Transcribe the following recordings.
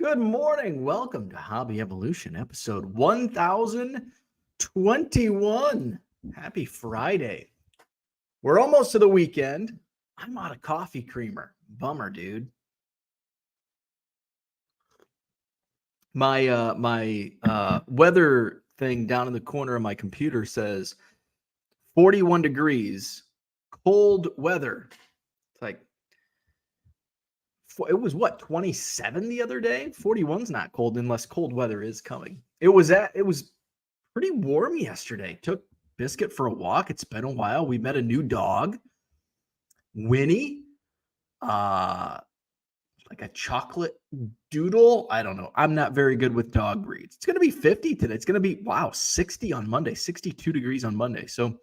Good morning. Welcome to Hobby Evolution, episode 1021. Happy Friday. We're almost to the weekend. I'm out of coffee creamer. Bummer, dude. My weather thing down in the corner of my computer says 41 degrees, cold weather. It's like it was what, 27 the other day? 41's not cold unless cold weather is coming. It was pretty warm yesterday. Took Biscuit for a walk. It's been a while. We met a new dog, Winnie, uh, like a chocolate doodle. I don't know. I'm not very good with dog breeds. It's going to be 50 today. It's going to be, 60 on Monday, 62 degrees on Monday. So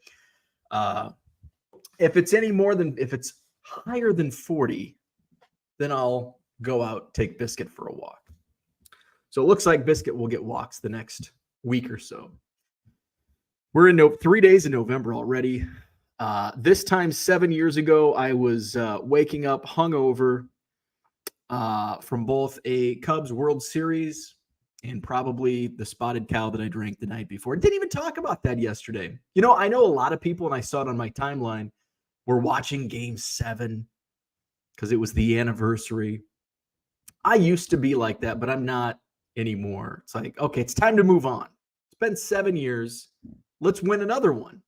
if it's higher than 40, then I'll go out, take Biscuit for a walk. So it looks like Biscuit will get walks the next week or so. We're in 3 days in November already. This time 7 years ago, I was waking up hungover from both a Cubs World Series and probably the spotted cow that I drank the night before. Didn't even talk about that yesterday. I know a lot of people, and I saw it on my timeline, were watching Game 7 because it was the anniversary. I used to be like that, but I'm not anymore. It's like, okay, it's time to move on. It's been 7 years. Let's win another one.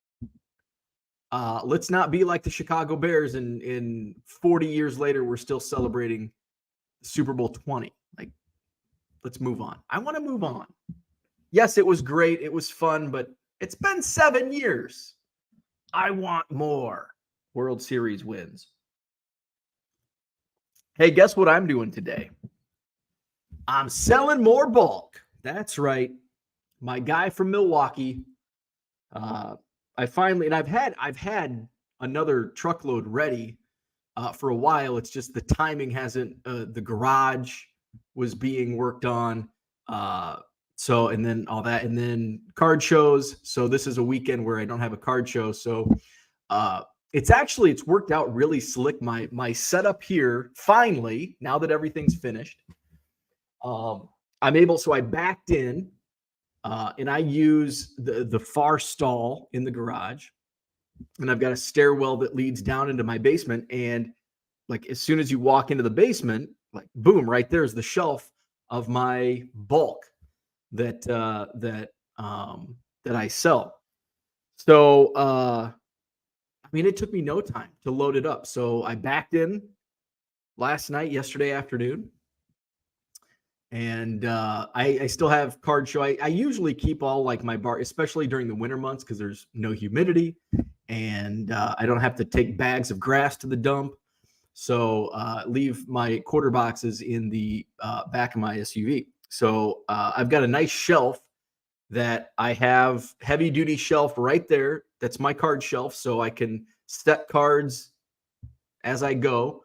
Let's not be like the Chicago Bears in 40 years later, we're still celebrating Super Bowl 20. Like, let's move on. I want to move on. Yes, it was great. It was fun, but it's been 7 years. I want more World Series wins. Hey, guess what I'm doing today? I'm selling more bulk. That's right. My guy from Milwaukee. I've had another truckload ready for a while. It's just the timing hasn't. The garage was being worked on. And then all that, and then card shows. So this is a weekend where I don't have a card show. So it's worked out really slick. My setup here, finally, now that everything's finished, I backed in, and I use the far stall in the garage, and I've got a stairwell that leads down into my basement. And like, as soon as you walk into the basement, like, boom, right there's the shelf of my bulk that I sell. So, it took me no time to load it up. So I backed in yesterday afternoon. And I still have card show. I usually keep all like my bar, especially during the winter months, because there's no humidity and I don't have to take bags of grass to the dump. So leave my quarter boxes in the back of my SUV. So I've got a nice shelf that I have, heavy duty shelf right there. That's my card shelf. So I can set cards as I go.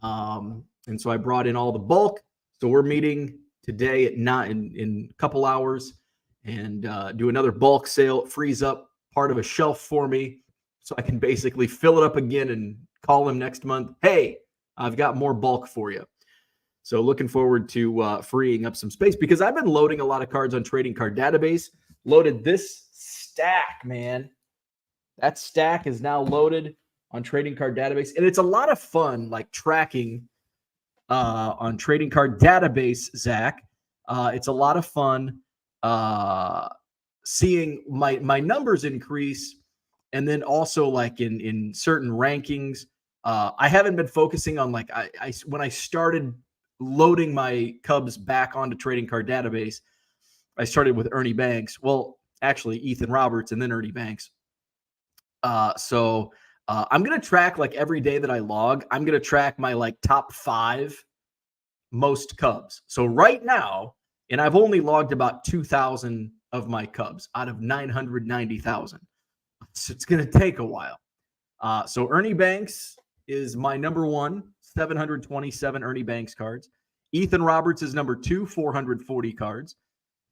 And so I brought in all the bulk. So we're meeting today at 9 in a couple hours and do another bulk sale. It frees up part of a shelf for me so I can basically fill it up again and call him next month. Hey, I've got more bulk for you. So looking forward to freeing up some space, because I've been loading a lot of cards on Trading Card Database. Loaded this stack, man. That stack is now loaded on Trading Card Database. And it's a lot of fun, like tracking on Trading Card Database, Zach. It's a lot of fun seeing my numbers increase. And then also, like, in certain rankings, I haven't been focusing on, like, when I started loading my Cubs back onto Trading Card Database, I started with Ernie Banks. Well, actually, Ethan Roberts and then Ernie Banks. So I'm going to track, like, every day that I log, I'm going to track my, like, top 5 most Cubs. So right now, and I've only logged about 2,000 of my Cubs out of 990,000. So it's going to take a while. So Ernie Banks is my number 1, 727 Ernie Banks cards. Ethan Roberts is number 2, 440 cards.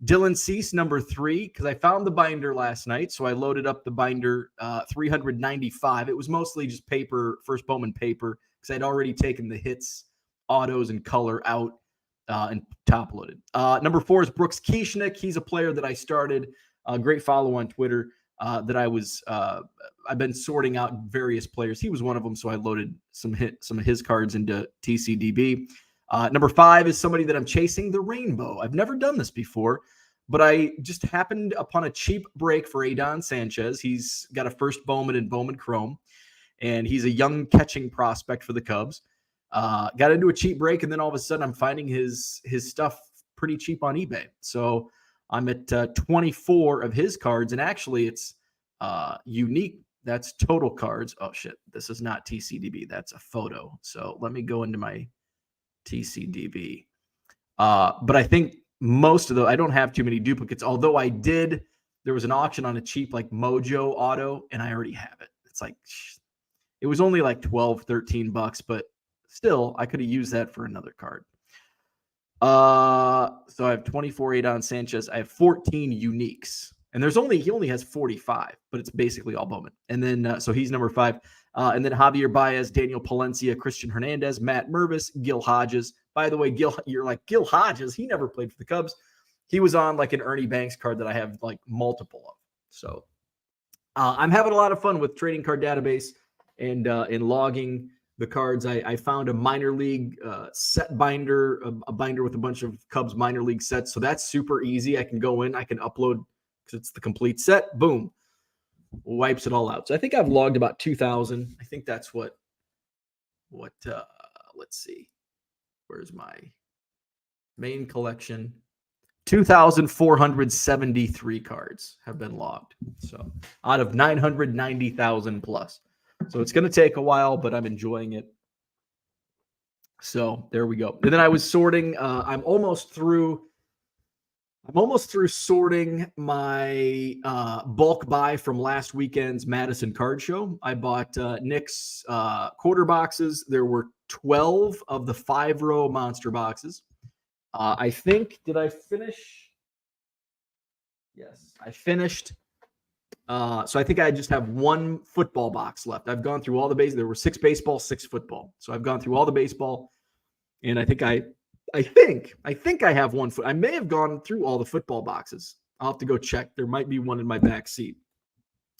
Dylan Cease, number 3, because I found the binder last night, so I loaded up the binder, 395. It was mostly just paper, First Bowman paper, because I'd already taken the hits, autos, and color out. and top loaded. Number 4 is Brooks Kieschnick. He's a player that I started. Great follow on Twitter. That I've been sorting out various players. He was one of them, so I loaded some of his cards into TCDB. Number 5 is somebody that I'm chasing, the Rainbow. I've never done this before, but I just happened upon a cheap break for Adon Sanchez. He's got a first Bowman and Bowman Chrome, and he's a young catching prospect for the Cubs. Got into a cheap break, and then all of a sudden I'm finding his stuff pretty cheap on eBay. So I'm at 24 of his cards, and actually it's unique. That's total cards. Oh, shit. This is not TCDB. That's a photo. So let me go into my TCDB. But I think most of I don't have too many duplicates, although there was an auction on a cheap like Mojo Auto, and I already have it. It's like, it was only like 12, 13 bucks, but still, I could have used that for another card. So I have 24 Adon Sanchez. I have 14 uniques, and he only has 45, but it's basically all Bowman. And then, so he's number 5. And then Javier Baez, Daniel Palencia, Christian Hernandez, Matt Mervis, Gil Hodges. By the way, you're like, Gil Hodges, he never played for the Cubs. He was on like an Ernie Banks card that I have like multiple of. So I'm having a lot of fun with Trading Card Database and logging the cards. I found a minor league set binder, a binder with a bunch of Cubs minor league sets. So that's super easy. I can go in, I can upload because it's the complete set. Boom. Wipes it all out. So I think I've logged about 2,000. I think that's what let's see. Where's my main collection? 2,473 cards have been logged. So out of 990,000 plus. So it's going to take a while, but I'm enjoying it. So there we go. And then I was sorting. I'm almost through sorting my bulk buy from last weekend's Madison Card Show. I bought Nick's quarter boxes. There were 12 of the 5-row monster boxes. I think, did I finish? Yes, I finished. So I think I just have one football box left. I've gone through all the base. There were 6 baseball, 6 football. So I've gone through all the baseball, and I think I have one foot. I may have gone through all the football boxes. I'll have to go check. There might be one in my back seat.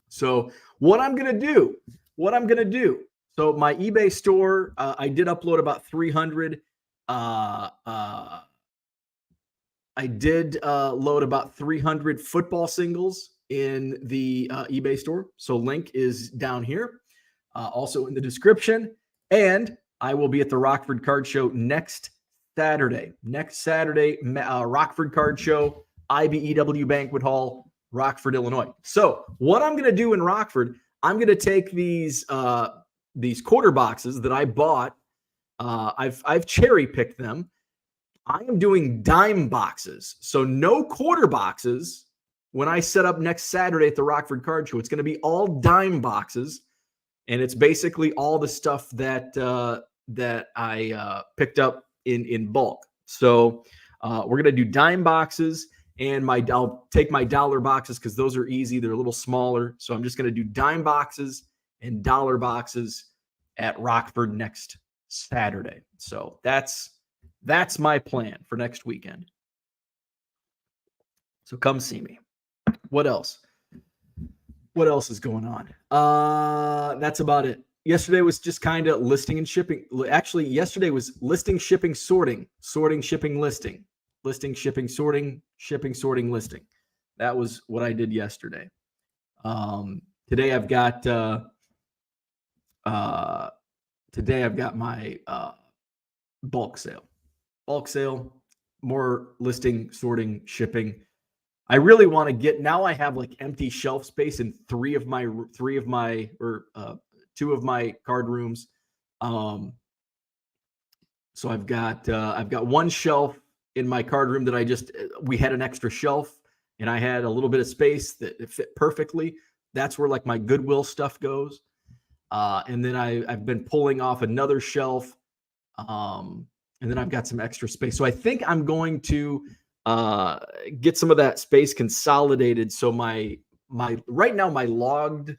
So what I'm gonna do. So my eBay store, I did upload about 300. I did load about 300 football singles in the eBay store. So link is down here, also in the description. And I will be at the Rockford Card Show next Saturday. Rockford Card Show, IBEW Banquet Hall, Rockford, Illinois. So what I'm going to do in Rockford, I'm going to take these quarter boxes that I bought. I've cherry picked them. I am doing dime boxes. So no quarter boxes when I set up next Saturday at the Rockford Card Show. It's going to be all dime boxes. And it's basically all the stuff that I picked up in bulk. So we're going to do dime boxes, and I'll take my dollar boxes because those are easy. They're a little smaller. So I'm just going to do dime boxes and dollar boxes at Rockford next Saturday. So that's my plan for next weekend. So come see me. What else? What else is going on? That's about it. Yesterday was just kind of listing and shipping. Actually, yesterday was listing, shipping, sorting, shipping, listing, shipping, sorting, listing. That was what I did yesterday. Today I've got my bulk sale, more listing, sorting, shipping. I really want to get, now I have like empty shelf space in two of my card rooms. So I've got one shelf in my card room that we had an extra shelf, and I had a little bit of space that it fit perfectly. That's where like my Goodwill stuff goes. And then I've been pulling off another shelf. And then I've got some extra space. So I think I'm going to get some of that space consolidated. So my right now my logged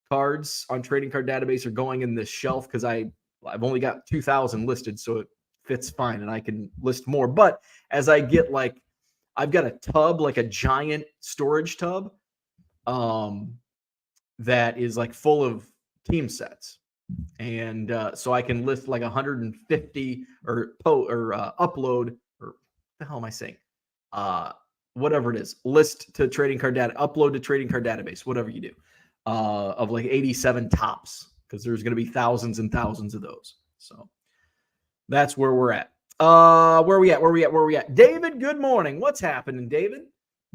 cards on Trading Card Database are going in this shelf because I've only got 2,000 listed, so it fits fine, and I can list more. But as I get like, I've got a tub, like a giant storage tub, that is like full of team sets. And so I can list like 150 or upload, or what the hell am I saying? Whatever it is, list to trading card data, upload to trading card database, whatever you do, of like 87 tops, because there's going to be thousands and thousands of those. So that's where we're at. Where are we at? David, good morning. What's happening, David?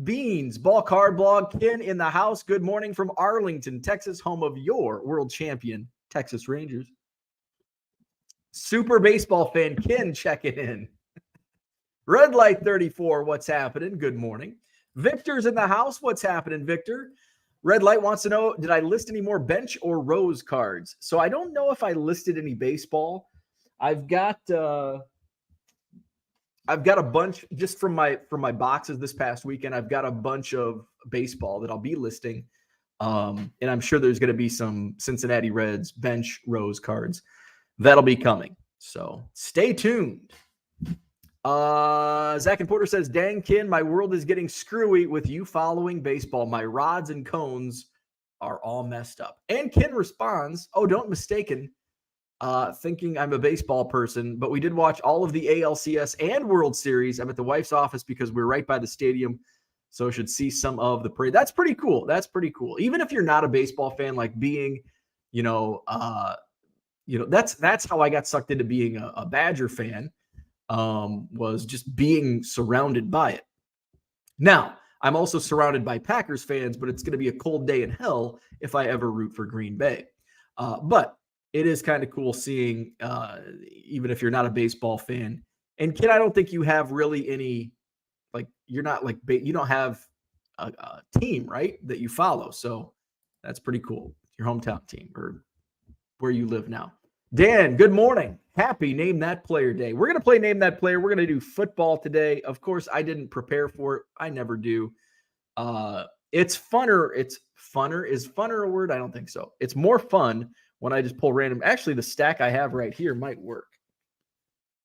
Beans, Ball Card Blog, Ken in the house. Good morning from Arlington, Texas, home of your world champion Texas Rangers. Super baseball fan Ken checking in. Red Light 34, what's happening? Good morning. Victor's in the house. What's happening, Victor? Red Light wants to know, did I list any more bench or rose cards? So I don't know if I listed any baseball. I've got a bunch just from my boxes this past weekend. I've got a bunch of baseball that I'll be listing. And I'm sure there's going to be some Cincinnati Reds bench rose cards that'll be coming. So stay tuned. Zach and Porter says, dang, Ken, my world is getting screwy with you following baseball. My rods and cones are all messed up. And Ken responds, oh, don't mistaken, thinking I'm a baseball person, but we did watch all of the ALCS and World Series. I'm at the wife's office because we're right by the stadium, so should see some of the parade. That's pretty cool. That's pretty cool. Even if you're not a baseball fan, like being, that's how I got sucked into being a Badger fan. Was just being surrounded by it. Now, I'm also surrounded by Packers fans, but it's going to be a cold day in hell if I ever root for Green Bay. But it is kind of cool seeing, even if you're not a baseball fan. And Ken, I don't think you have really any, like, you're not like, you don't have a team, right, that you follow. So that's pretty cool. Your hometown team or where you live now. Dan, good morning. Happy Name That Player Day. We're going to play Name That Player. We're going to do football today. Of course, I didn't prepare for it. I never do. It's funner. It's funner. Is funner a word? I don't think so. It's more fun when I just pull random. Actually, the stack I have right here might work.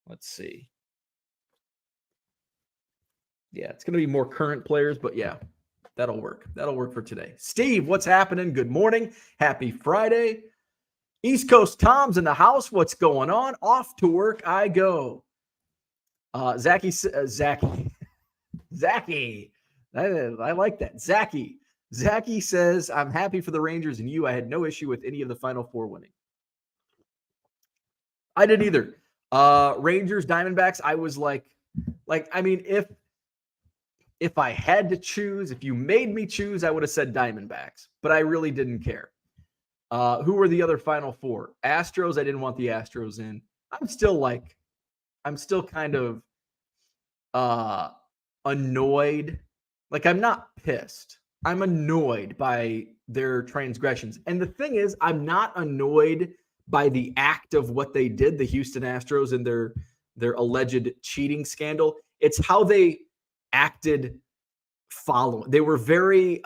Let's see. Yeah, it's going to be more current players, but yeah, that'll work. That'll work for today. Steve, what's happening? Good morning. Happy Friday. East Coast Tom's in the house. What's going on? Off to work I go. Zachy. I like that. Zachy says, I'm happy for the Rangers and you. I had no issue with any of the Final Four winning. I didn't either. Rangers, Diamondbacks, I was like, I mean, if I had to choose, if you made me choose, I would have said Diamondbacks, but I really didn't care. Who were the other Final Four? Astros. I didn't want the Astros in. I'm still kind of annoyed. Like, I'm not pissed. I'm annoyed by their transgressions. And the thing is, I'm not annoyed by the act of what they did, the Houston Astros and their alleged cheating scandal. It's how they acted following. They were very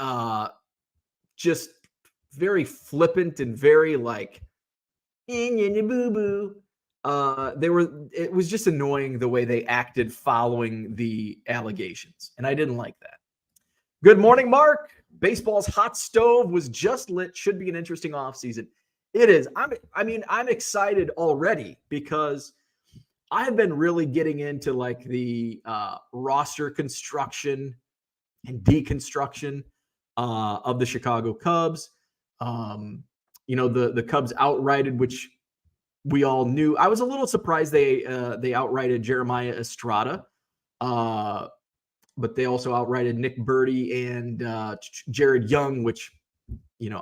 just very flippant and very like boo-boo. It was just annoying the way they acted following the allegations, and I didn't like that. Good morning, Mark. Baseball's hot stove was just lit. Should be an interesting offseason. It is. I'm excited already because I've been really getting into like the roster construction and deconstruction of the Chicago Cubs. The Cubs outrighted, which we all knew. I was a little surprised they outrighted Jeremiah Estrada, but they also outrighted Nick Burdi and Jared Young, which,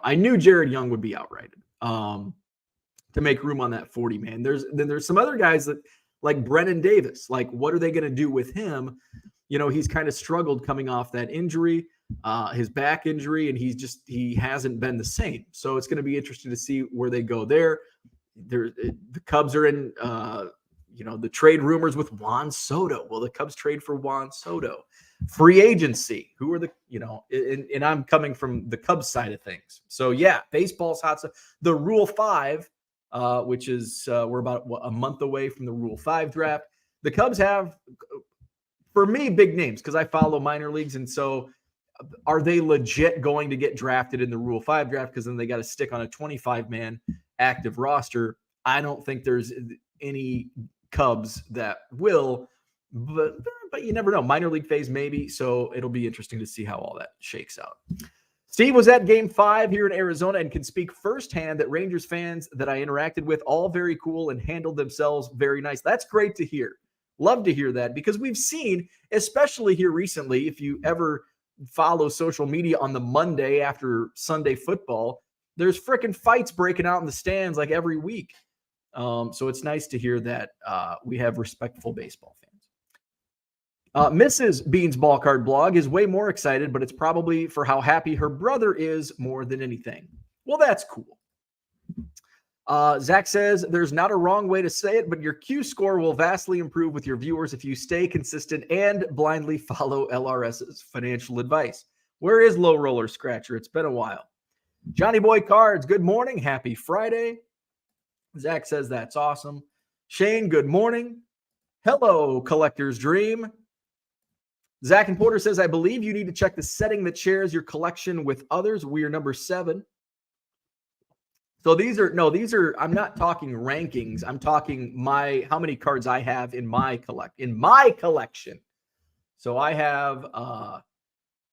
I knew Jared Young would be outrighted to make room on that 40 man. There's some other guys that like Brennan Davis. Like, what are they going to do with him? He's kind of struggled coming off that injury, his back injury, and he hasn't been the same. So it's going to be interesting to see where they go there. The Cubs are in, the trade rumors with Juan Soto. Will the Cubs trade for Juan Soto? Free agency. Who are and I'm coming from the Cubs side of things. So yeah, baseball's hot stuff. The Rule 5, which is we're about a month away from the Rule 5 draft. The Cubs have, for me, big names because I follow minor leagues. And so are they legit going to get drafted in the Rule 5 draft? Because then they got to stick on a 25-man active roster. I don't think there's any Cubs that will, but you never know. Minor league phase, maybe. So it'll be interesting to see how all that shakes out. Steve was at Game 5 here in Arizona and can speak firsthand that Rangers fans that I interacted with, all very cool and handled themselves very nice. That's great to hear. Love to hear that, because we've seen, especially here recently, if you ever follow social media on the Monday after Sunday football, there's freaking fights breaking out in the stands like every week. So it's nice to hear that we have respectful baseball fans. Mrs. Bean's Ball Card blog is way more excited, but it's probably for how happy her brother is more than anything. Well, that's cool. Zach says, there's not a wrong way to say it, but your Q score will vastly improve with your viewers if you stay consistent and blindly follow LRS's financial advice. Where is Low Roller Scratcher? It's been a while. Johnny Boy Cards, good morning. Happy Friday. Zach says, that's awesome. Shane, good morning. Hello, Collector's Dream. Zach and Porter says, I believe you need to check the setting that shares your collection with others. We are number 7. So these are, I'm not talking rankings. I'm talking how many cards I have in my collection. So I have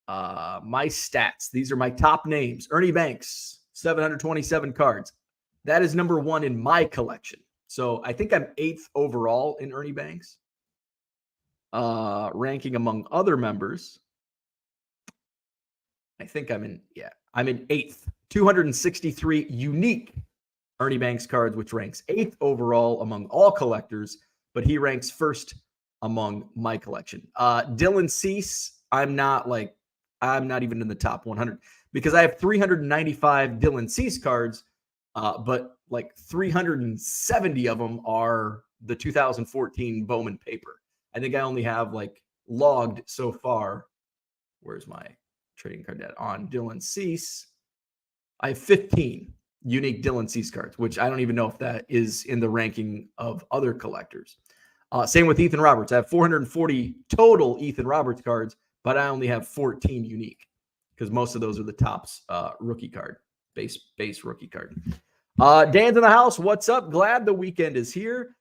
my stats. These are my top names. Ernie Banks, 727 cards. That is number 1 in my collection. So I think I'm 8th overall in Ernie Banks. Ranking among other members, I think I'm in 8th. 263 unique Ernie Banks cards, which ranks 8th overall among all collectors, but he ranks 1st among my collection. Dylan Cease, I'm not even in the top 100 because I have 395 Dylan Cease cards, but like 370 of them are the 2014 Bowman paper. I think I only have logged so far. Where's my trading card data on Dylan Cease? I have 15 unique Dylan Cease cards, which I don't even know if that is in the ranking of other collectors. Same with Ethan Roberts. I have 440 total Ethan Roberts cards, but I only have 14 unique because most of those are the Topps rookie card, base rookie card. Dan's in the house. What's up? Glad the weekend is here.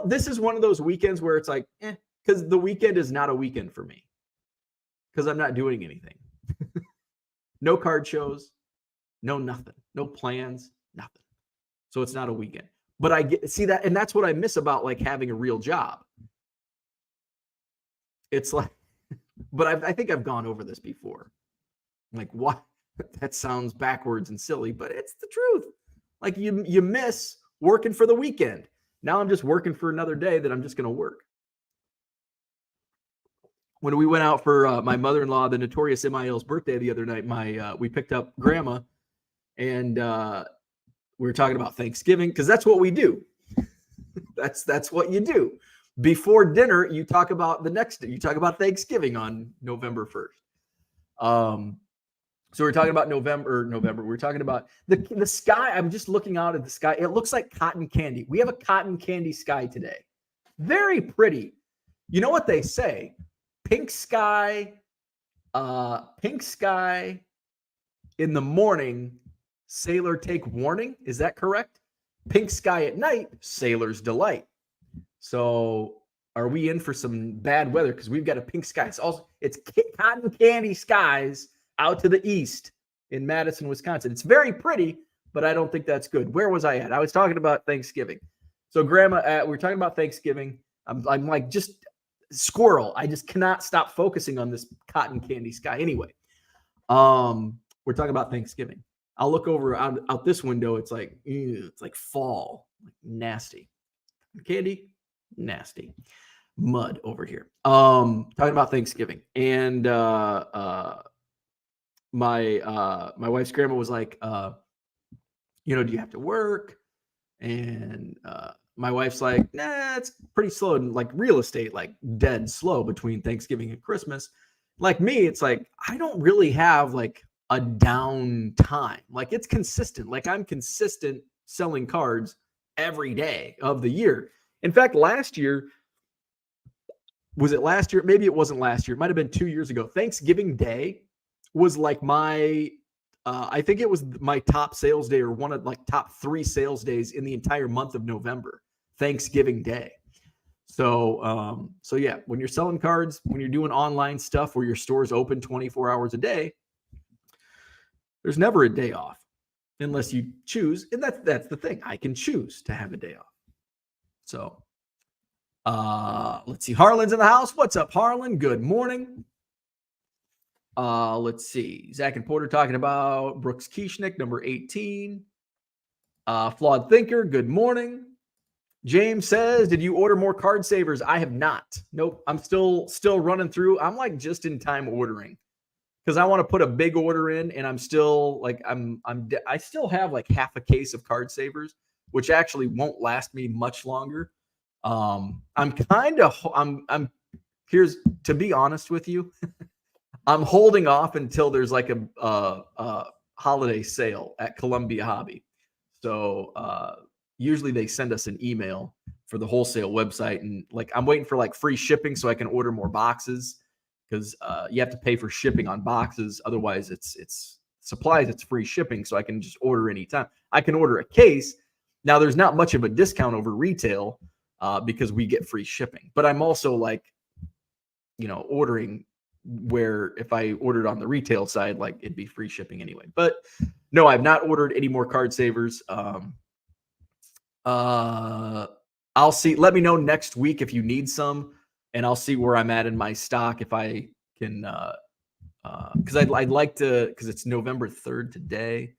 This is one of those weekends where it's like, because the weekend is not a weekend for me because I'm not doing anything. No card shows, no nothing, no plans, nothing. So it's not a weekend. But I see that, and that's what I miss about having a real job. It's like, but I think I've gone over this before. What? That sounds backwards and silly, but it's the truth. You miss working for the weekend. Now I'm just working for another day that I'm just going to work. When we went out for my mother-in-law, the notorious MIL's birthday the other night, we picked up Grandma, and we were talking about Thanksgiving because that's what we do. That's what you do. Before dinner, you talk about the next day. You talk about Thanksgiving on November 1st. So we're talking about November. We're talking about the sky. I'm just looking out at the sky. It looks like cotton candy. We have a cotton candy sky today. Very pretty. You know what they say? Pink sky in the morning, sailor take warning. Is that correct? Pink sky at night, sailor's delight. So are we in for some bad weather? Because we've got a pink sky. It's cotton candy skies out to the east in Madison, Wisconsin. It's very pretty, but I don't think that's good. Where was I at? I was talking about Thanksgiving. So Grandma, we're talking about Thanksgiving. I'm like just squirrel. I just cannot stop focusing on this cotton candy sky. Anyway, we're talking about Thanksgiving. I'll look over out this window. It's like fall, nasty. Candy, nasty. Mud over here. Talking about Thanksgiving. And my wife's grandma was like, do you have to work? And my wife's like, nah, it's pretty slow. And real estate, dead slow between Thanksgiving and Christmas. Like me, it's like, I don't really have a down time. It's consistent. I'm consistent selling cards every day of the year. In fact, last year, was it last year? Maybe it wasn't last year. It might have been 2 years ago. Thanksgiving Day was like I think it was my top sales day or one of like top 3 sales days in the entire month of November, Thanksgiving Day. So yeah, when you're selling cards, when you're doing online stuff where your store's open 24 hours a day, there's never a day off unless you choose. And that's the thing. I can choose to have a day off. So let's see. Harlan's in the house. What's up, Harlan? Good morning. Let's see. Zach and Porter talking about Brooks Kieschnick, number 18. Flawed Thinker, good morning. James says, did you order more card savers? I have not. Nope. I'm still running through. I'm like just in time ordering because I want to put a big order in, and I'm still like I still have like half a case of card savers, which actually won't last me much longer. Here's to be honest with you. I'm holding off until there's like a holiday sale at Columbia Hobby. So usually they send us an email for the wholesale website, and like I'm waiting for like free shipping so I can order more boxes because you have to pay for shipping on boxes. Otherwise, it's supplies. It's free shipping, so I can just order anytime. I can order a case. Now there's not much of a discount over retail because we get free shipping. But I'm also like, ordering where if I ordered on the retail side, like it'd be free shipping anyway. But no, I've not ordered any more card savers. I'll see. Let me know next week if you need some, and I'll see where I'm at in my stock if I can. Because I'd like to, because it's November 3rd today.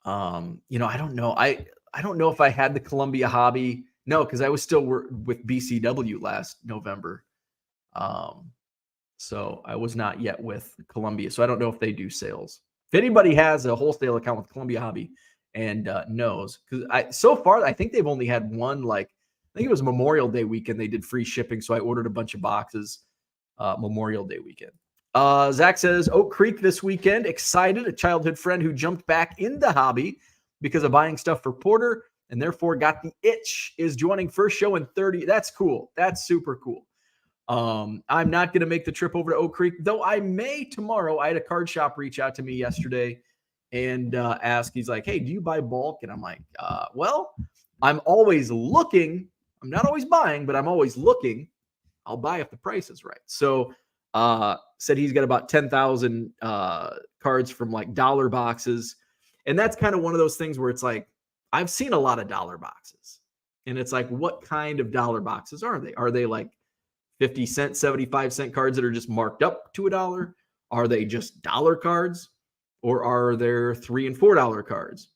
I don't know. I don't know if I had the Columbia Hobby. No, because I was still with BCW last November. So I was not yet with Columbia. So I don't know if they do sales. If anybody has a wholesale account with Columbia Hobby and knows, because so far I think they've only had one, like I think it was Memorial Day weekend. They did free shipping. So I ordered a bunch of boxes Memorial Day weekend. Zach says Oak Creek this weekend. Excited. A childhood friend who jumped back into hobby because of buying stuff for Porter and therefore got the itch is joining first show in 30. That's cool. That's super cool. I'm not going to make the trip over to Oak Creek, though I may tomorrow. I had a card shop reach out to me yesterday and ask, he's like, hey, do you buy bulk? And I'm like, well, I'm always looking. I'm not always buying, but I'm always looking. I'll buy if the price is right. So said he's got about 10,000 cards from like dollar boxes. And that's kind of one of those things where it's like, I've seen a lot of dollar boxes. And it's like, what kind of dollar boxes are they? Are they like 50 cent, 75 cent cards that are just marked up to $1? Are they just dollar cards? Or are there $3 and $4 cards?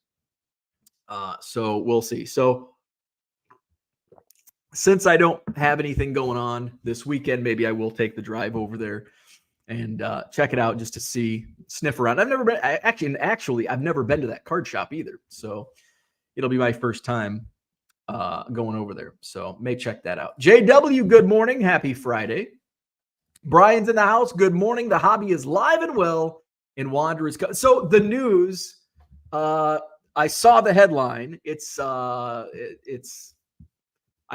So we'll see. So since I don't have anything going on this weekend, maybe I will take the drive over there and check it out just to see, sniff around. I've never been, actually, I've never been to that card shop either. So it'll be my first time going over there. So may check that out. JW, good morning. Happy Friday. Brian's in the house. Good morning. The hobby is live and well in Wanderers. So the news, I saw the headline. I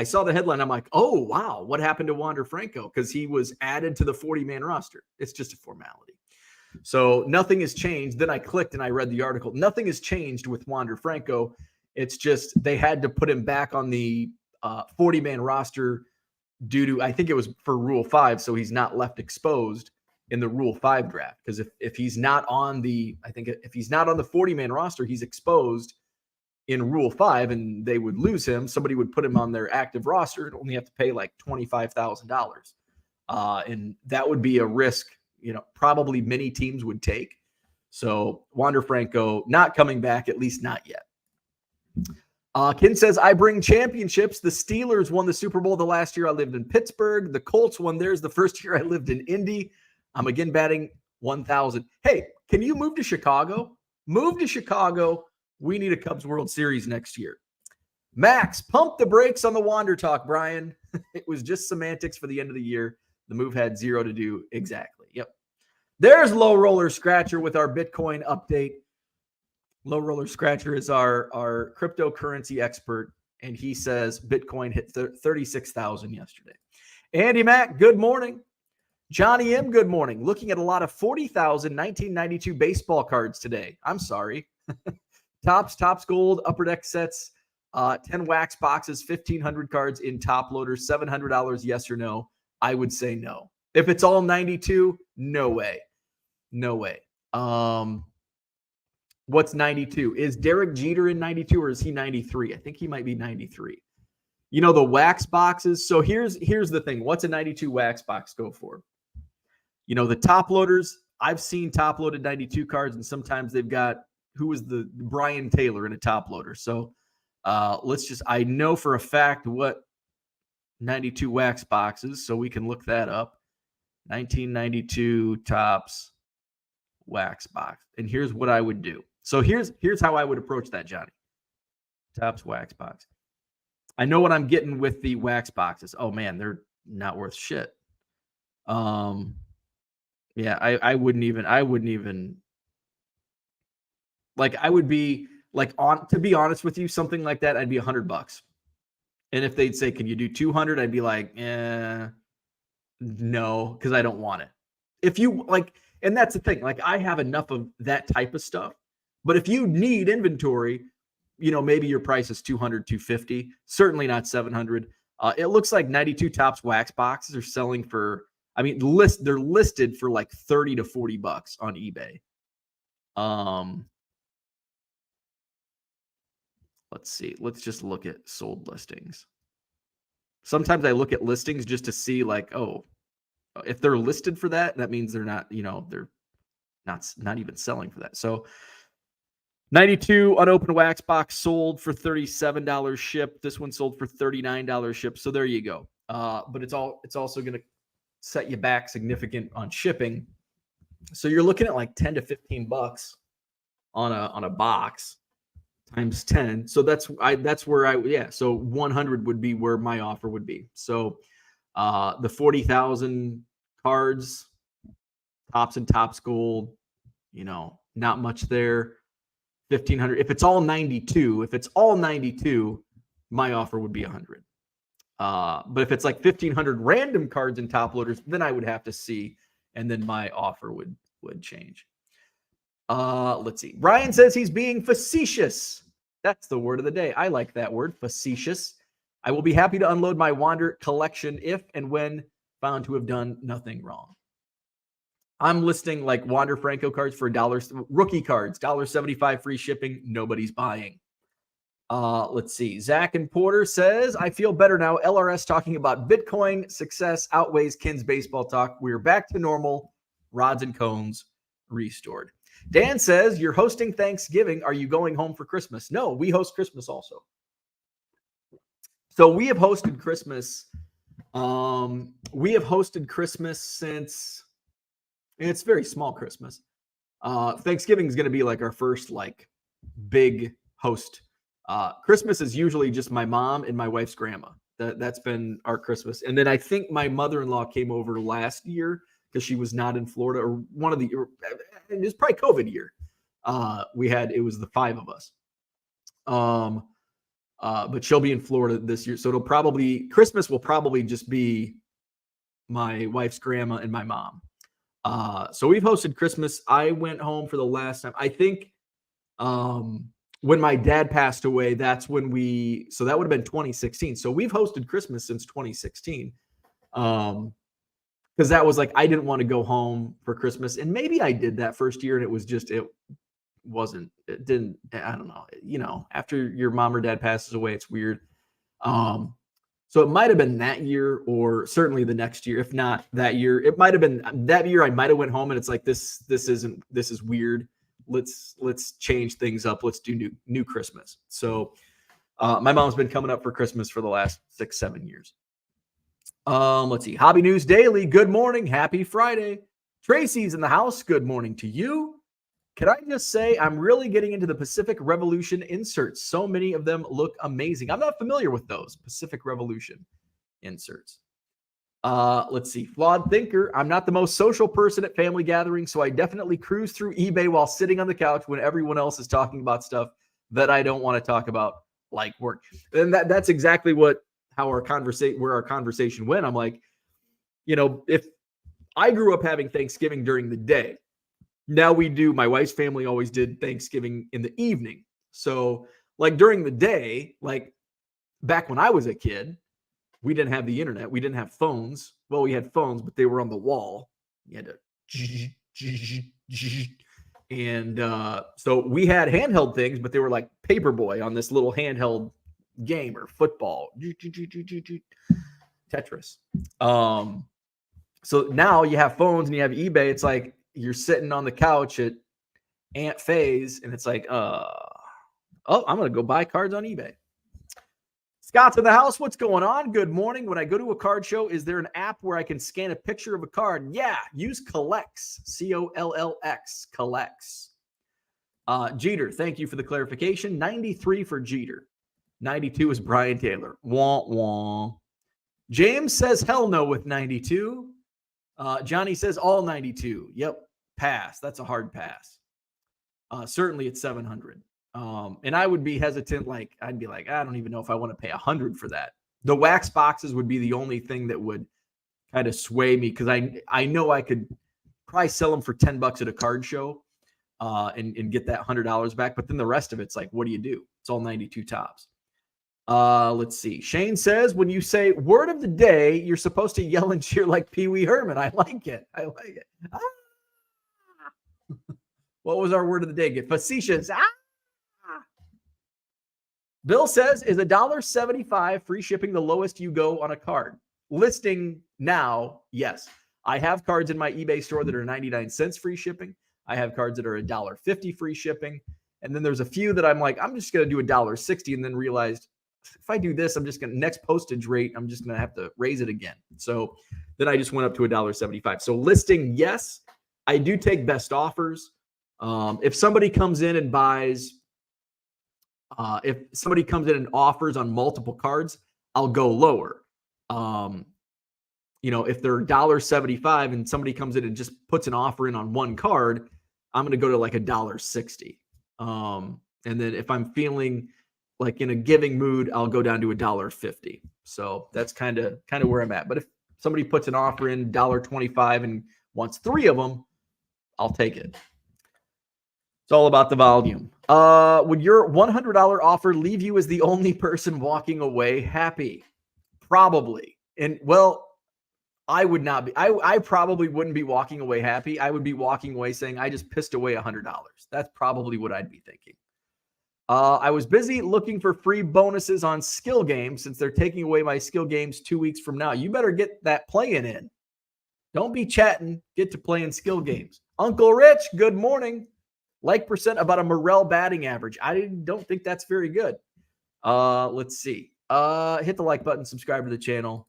saw the headline. I'm like, oh, wow. What happened to Wander Franco? Because he was added to the 40-man roster. It's just a formality. So nothing has changed. Then I clicked and I read the article. Nothing has changed with Wander Franco. It's just they had to put him back on the 40-man roster due to, I think it was for Rule 5, so he's not left exposed in the Rule 5 draft. Because if he's not on the, I think if he's not on the 40-man roster, he's exposed in Rule 5, and they would lose him. Somebody would put him on their active roster and only have to pay like $25,000. And that would be a risk, probably many teams would take. So Wander Franco not coming back, at least not yet. Ken says, I bring championships. The Steelers won the Super Bowl the last year I lived in Pittsburgh. The Colts won theirs the first year I lived in Indy. I'm again batting 1,000. Hey, can you move to Chicago? Move to Chicago. We need a Cubs World Series next year. Max, pump the brakes on the Wander talk, Brian. It was just semantics for the end of the year. The move had zero to do. Exactly. Yep. There's Low Roller Scratcher with our Bitcoin update. Low Roller Scratcher is our cryptocurrency expert. and he says Bitcoin hit 36,000 yesterday. Andy Mack, good morning. Johnny M, good morning. Looking at a lot of 40,000 1992 baseball cards today. I'm sorry. Tops gold, upper deck sets, 10 wax boxes, 1,500 cards in top loaders, $700, yes or no? I would say no. If it's all 92, no way. No way. What's 92? Is Derek Jeter in 92 or is he 93? I think he might be 93. You know, the wax boxes. So here's the thing. What's a 92 wax box go for? You know, the top loaders, I've seen top loaded 92 cards, and sometimes they've got, who was the Brian Taylor in a top loader. So I know for a fact what 92 wax boxes, so we can look that up. 1992 Topps wax box. And here's what I would do. So here's how I would approach that, Johnny. Topps wax box. I know what I'm getting with the wax boxes. Oh man, they're not worth shit. Yeah, I wouldn't even like, I would be like, to be honest with you, something like that, I'd be $100. And if they'd say, can you do 200? I'd be like, no, because I don't want it. If you like, and that's the thing, like I have enough of that type of stuff, but if you need inventory, you know, maybe your price is 200, 250, certainly not 700. It looks like 92 Topps wax boxes are selling for, I mean, they're listed for like 30 to 40 bucks on eBay. Let's see. Let's just look at sold listings. Sometimes I look at listings just to see like, oh, if they're listed for that, that means they're not, you know, they're not even selling for that. So 92 unopened wax box sold for $37 shipped. This one sold for $39 shipped. So there you go. But it's also going to set you back significant on shipping. So you're looking at like 10 to 15 bucks on a box times 10. So that's where so 100 would be where my offer would be. So the 40,000 cards, Topps and Topps gold, you know, not much there. 1,500. If it's all 92, my offer would be 100. But if it's like 1,500 random cards and top loaders, then I would have to see, and then my offer would change. Let's see. Ryan says he's being facetious. That's the word of the day. I like that word, facetious. I will be happy to unload my Wander collection if and when found to have done nothing wrong. I'm listing like Wander Franco cards for $1, rookie cards, $1.75 free shipping. Nobody's buying. Let's see. Zach and Porter says, I feel better now. LRS talking about Bitcoin success outweighs Ken's baseball talk. We're back to normal. Rods and cones restored. Dan says, you're hosting Thanksgiving. Are you going home for Christmas? No, we host Christmas also. So we have hosted Christmas. Since it's very small Christmas. Thanksgiving is going to be like our first like big host. Christmas is usually just my mom and my wife's grandma. That's been our Christmas. And then I think my mother-in-law came over last year because she was not in Florida, or it was probably COVID year. It was the 5 of us. But she'll be in Florida this year. So Christmas will probably just be my wife's grandma and my mom. So we've hosted Christmas. I went home for the last time. I think, when my dad passed away, that's when so that would have been 2016. So we've hosted Christmas since 2016. Because that was like, I didn't want to go home for Christmas. And maybe I did that first year and it didn't, I don't know, you know, after your mom or dad passes away, it's weird. So it might've been that year or certainly the next year. If not that year, it might've been that year. I might've went home and it's like, this is weird. Let's change things up. Let's do new Christmas. So my mom's been coming up for Christmas for the last 6-7 years. Let's see. Hobby News Daily. Good morning. Happy Friday. Tracy's in the house. Good morning to you. Can I just say I'm really getting into the Pacific Revolution inserts. So many of them look amazing. I'm not familiar with those Pacific Revolution inserts. Let's see. Flawed Thinker. I'm not the most social person at family gatherings, so I definitely cruise through eBay while sitting on the couch when everyone else is talking about stuff that I don't want to talk about. like work. And that's exactly how our conversation went. I'm like, if I grew up having Thanksgiving during the day, now my wife's family always did Thanksgiving in the evening. So like during the day, like back when I was a kid, we didn't have the internet. We didn't have phones. Well, we had phones, but they were on the wall. You had to, and so we had handheld things, but they were like Paperboy on this little handheld game or football, Tetris. So now you have phones and you have eBay. It's like you're sitting on the couch at Aunt Faye's, and it's like, I'm going to go buy cards on eBay. Scott's in the house. What's going on? Good morning. When I go to a card show, is there an app where I can scan a picture of a card? Yeah, use Collects, Colx, Collects. Jeter, thank you for the clarification. 93 for Jeter. 92 is Brian Taylor. Wah, wah. James says hell no with 92. Johnny says all 92. Yep, pass. That's a hard pass. Certainly at 700. And I would be hesitant. Like I'd be like, I don't even know if I want to pay 100 for that. The wax boxes would be the only thing that would kind of sway me, because I know I could probably sell them for $10 at a card show and get that $100 back. But then the rest of it's like, what do you do? It's all 92 tops. Let's see. Shane says, when you say word of the day, you're supposed to yell and cheer like Pee Wee Herman. I like it. Ah! What was our word of the day? Get facetious. Ah! Bill says, is $1.75 free shipping the lowest you go on a card? Listing now, yes. I have cards in my eBay store that are 99 cents free shipping. I have cards that are $1.50 free shipping. And then there's a few that I'm like, I'm just going to do $1.60, and then realized if I do this, I'm just going to, next postage rate, I'm just going to have to raise it again. So then I just went up to $1.75. So listing, yes. I do take best offers. If somebody comes in and buys, if somebody comes in and offers on multiple cards, I'll go lower. If they're $1.75 and somebody comes in and just puts an offer in on one card, I'm going to go to like $1.60. And then if I'm feeling like in a giving mood, I'll go down to $1.50. So that's kind of where I'm at. But if somebody puts an offer in $1.25 and wants 3 of them, I'll take it. It's all about the volume. Would your $100 offer leave you as the only person walking away happy? Probably. And well, I would not be. I probably wouldn't be walking away happy. I would be walking away saying, I just pissed away $100. That's probably what I'd be thinking. I was busy looking for free bonuses on skill games since they're taking away my skill games 2 weeks from now. You better get that playing in. Don't be chatting. Get to playing skill games. Uncle Rich, good morning. Like percent about a Morel batting average. I don't think that's very good. Let's see. Hit the like button, subscribe to the channel.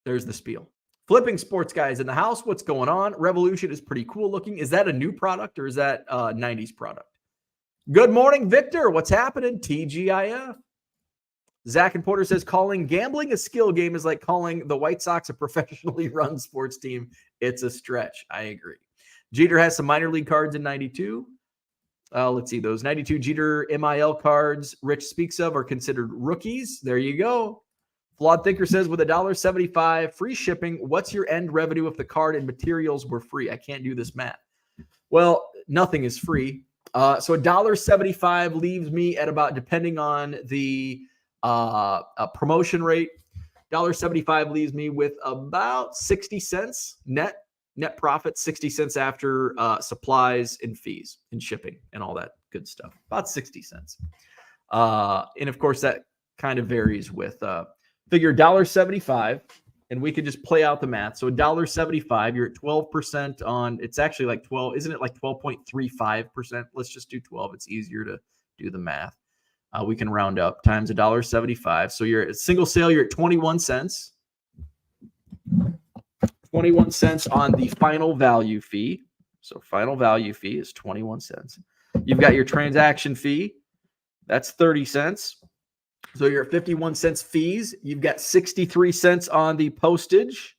There's the spiel. Flipping Sports Guys in the house. What's going on? Revolution is pretty cool looking. Is that a new product or is that a 90s product? Good morning, Victor. What's happening? TGIF. Zach and Porter says, calling gambling a skill game is like calling the White Sox a professionally run sports team. It's a stretch. I agree. Jeter has some minor league cards in 92. Let's see. Those 92 Jeter MIL cards Rich speaks of are considered rookies. There you go. Flawed Thinker says, with $1.75 free shipping, what's your end revenue if the card and materials were free? I can't do this math. Well, nothing is free. So $1.75 leaves me at about, depending on the promotion rate, $1.75 leaves me with about 60 cents net profit, 60 cents after supplies and fees and shipping and all that good stuff. About 60 cents. And of course, that kind of varies with figure $1.75, and we could just play out the math. So $1.75, you're at 12% on, it's actually like 12, isn't it like 12.35%? Let's just do 12. It's easier to do the math. We can round up times $1.75. So you're at single sale, you're at 21 cents. 21 cents on the final value fee. So final value fee is 21 cents. You've got your transaction fee. That's 30 cents. So you're at 51 cents fees. You've got 63 cents on the postage.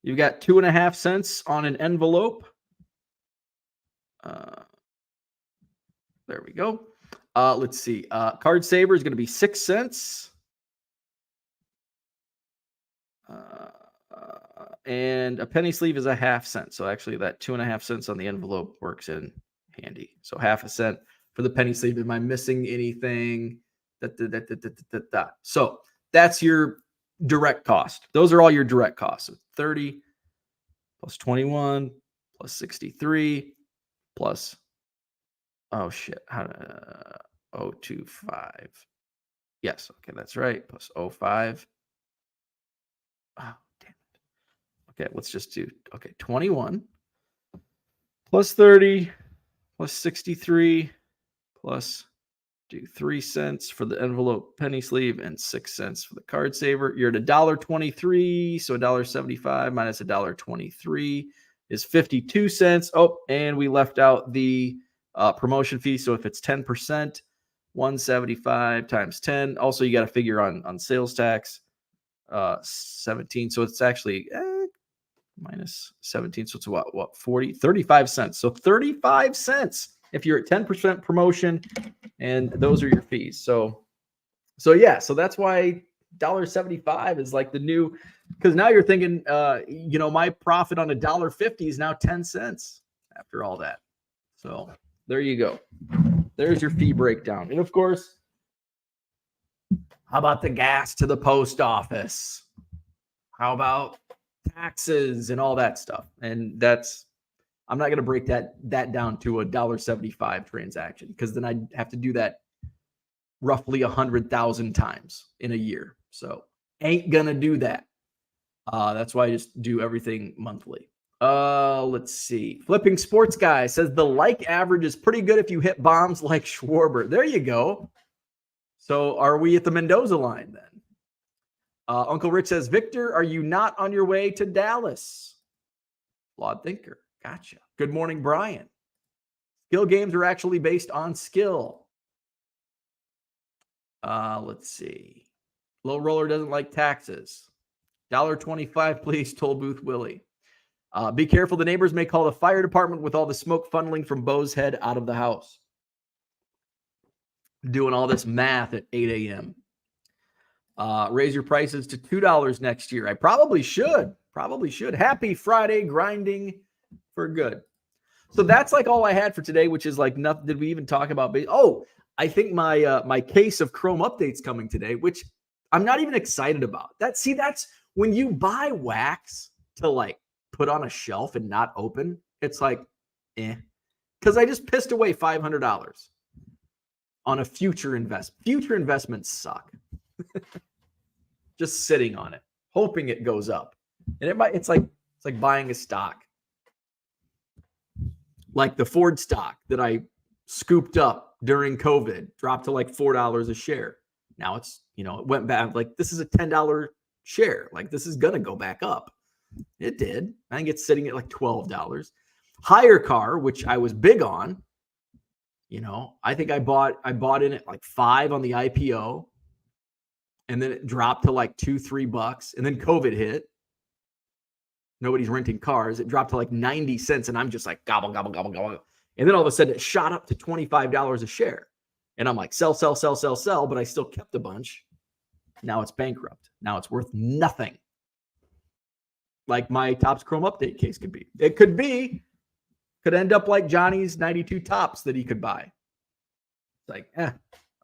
You've got 2.5 cents on an envelope. There we go. Let's see. Card Saver is going to be 6 cents. And a penny sleeve is a half cent. So actually that 2.5 cents on the envelope works in handy. So half a cent for the penny sleeve. Am I missing anything? So that's your direct cost. Those are all your direct costs. So 30 plus 21 plus 63 plus, oh shit, 025. Yes, okay, that's right. Plus 05. Oh, damn it. Okay, let's just do, 21 plus 30 plus 63 plus do 3 cents for the envelope penny sleeve and 6 cents for the card saver. You're at $1.23, so $1.75 minus $1.23 is 52 cents. Oh, and we left out the promotion fee. So if it's 10%, 175 times 10. Also, you got to figure on sales tax, 17. So it's actually minus 17. So it's what 40, 35 cents. So 35 cents if you're at 10% promotion, and those are your fees. So yeah, so that's why $1.75 is like the new, because now you're thinking, my profit on $1.50 is now 10 cents after all that. So there you go. There's your fee breakdown. And of course, how about the gas to the post office? How about taxes and all that stuff? And I'm not going to break that down to $1.75 transaction, because then I'd have to do that roughly 100,000 times in a year. So ain't going to do that. That's why I just do everything monthly. Let's see. Flipping Sports Guy says the like average is pretty good if you hit bombs like Schwarber. There you go. So are we at the Mendoza line then? Uncle Rich says, Victor, are you not on your way to Dallas? Flawed thinker. Gotcha. Good morning, Brian. Skill games are actually based on skill. Let's see. Low roller doesn't like taxes. $1.25, please, toll booth Willie. Be careful. The neighbors may call the fire department with all the smoke funneling from Bo's head out of the house. Doing all this math at 8 a.m. Raise your prices to $2 next year. I probably should. Happy Friday, grinding for good. So that's like all I had for today, which is like nothing. Did we even talk about? I think my case of Chrome updates coming today, which I'm not even excited about. That's when you buy wax to like put on a shelf and not open. It's like, because I just pissed away $500 on a future investment. Future investments suck. Just sitting on it, hoping it goes up, and it's like buying a stock. Like the Ford stock that I scooped up during COVID, dropped to like $4 a share. Now it's, it went back. Like, this is a $10 share. Like, this is going to go back up. It did. I think it's sitting at like $12. Hire car, which I was big on. I think I bought in at like $5 on the IPO. And then it dropped to like $2-3. And then COVID hit. Nobody's renting cars. It dropped to like 90 cents. And I'm just like, gobble, gobble, gobble, gobble. And then all of a sudden it shot up to $25 a share. And I'm like, sell. But I still kept a bunch. Now it's bankrupt. Now it's worth nothing. Like my Topps Chrome update case could be. It could end up like Johnny's 92 Topps that he could buy. It's like, I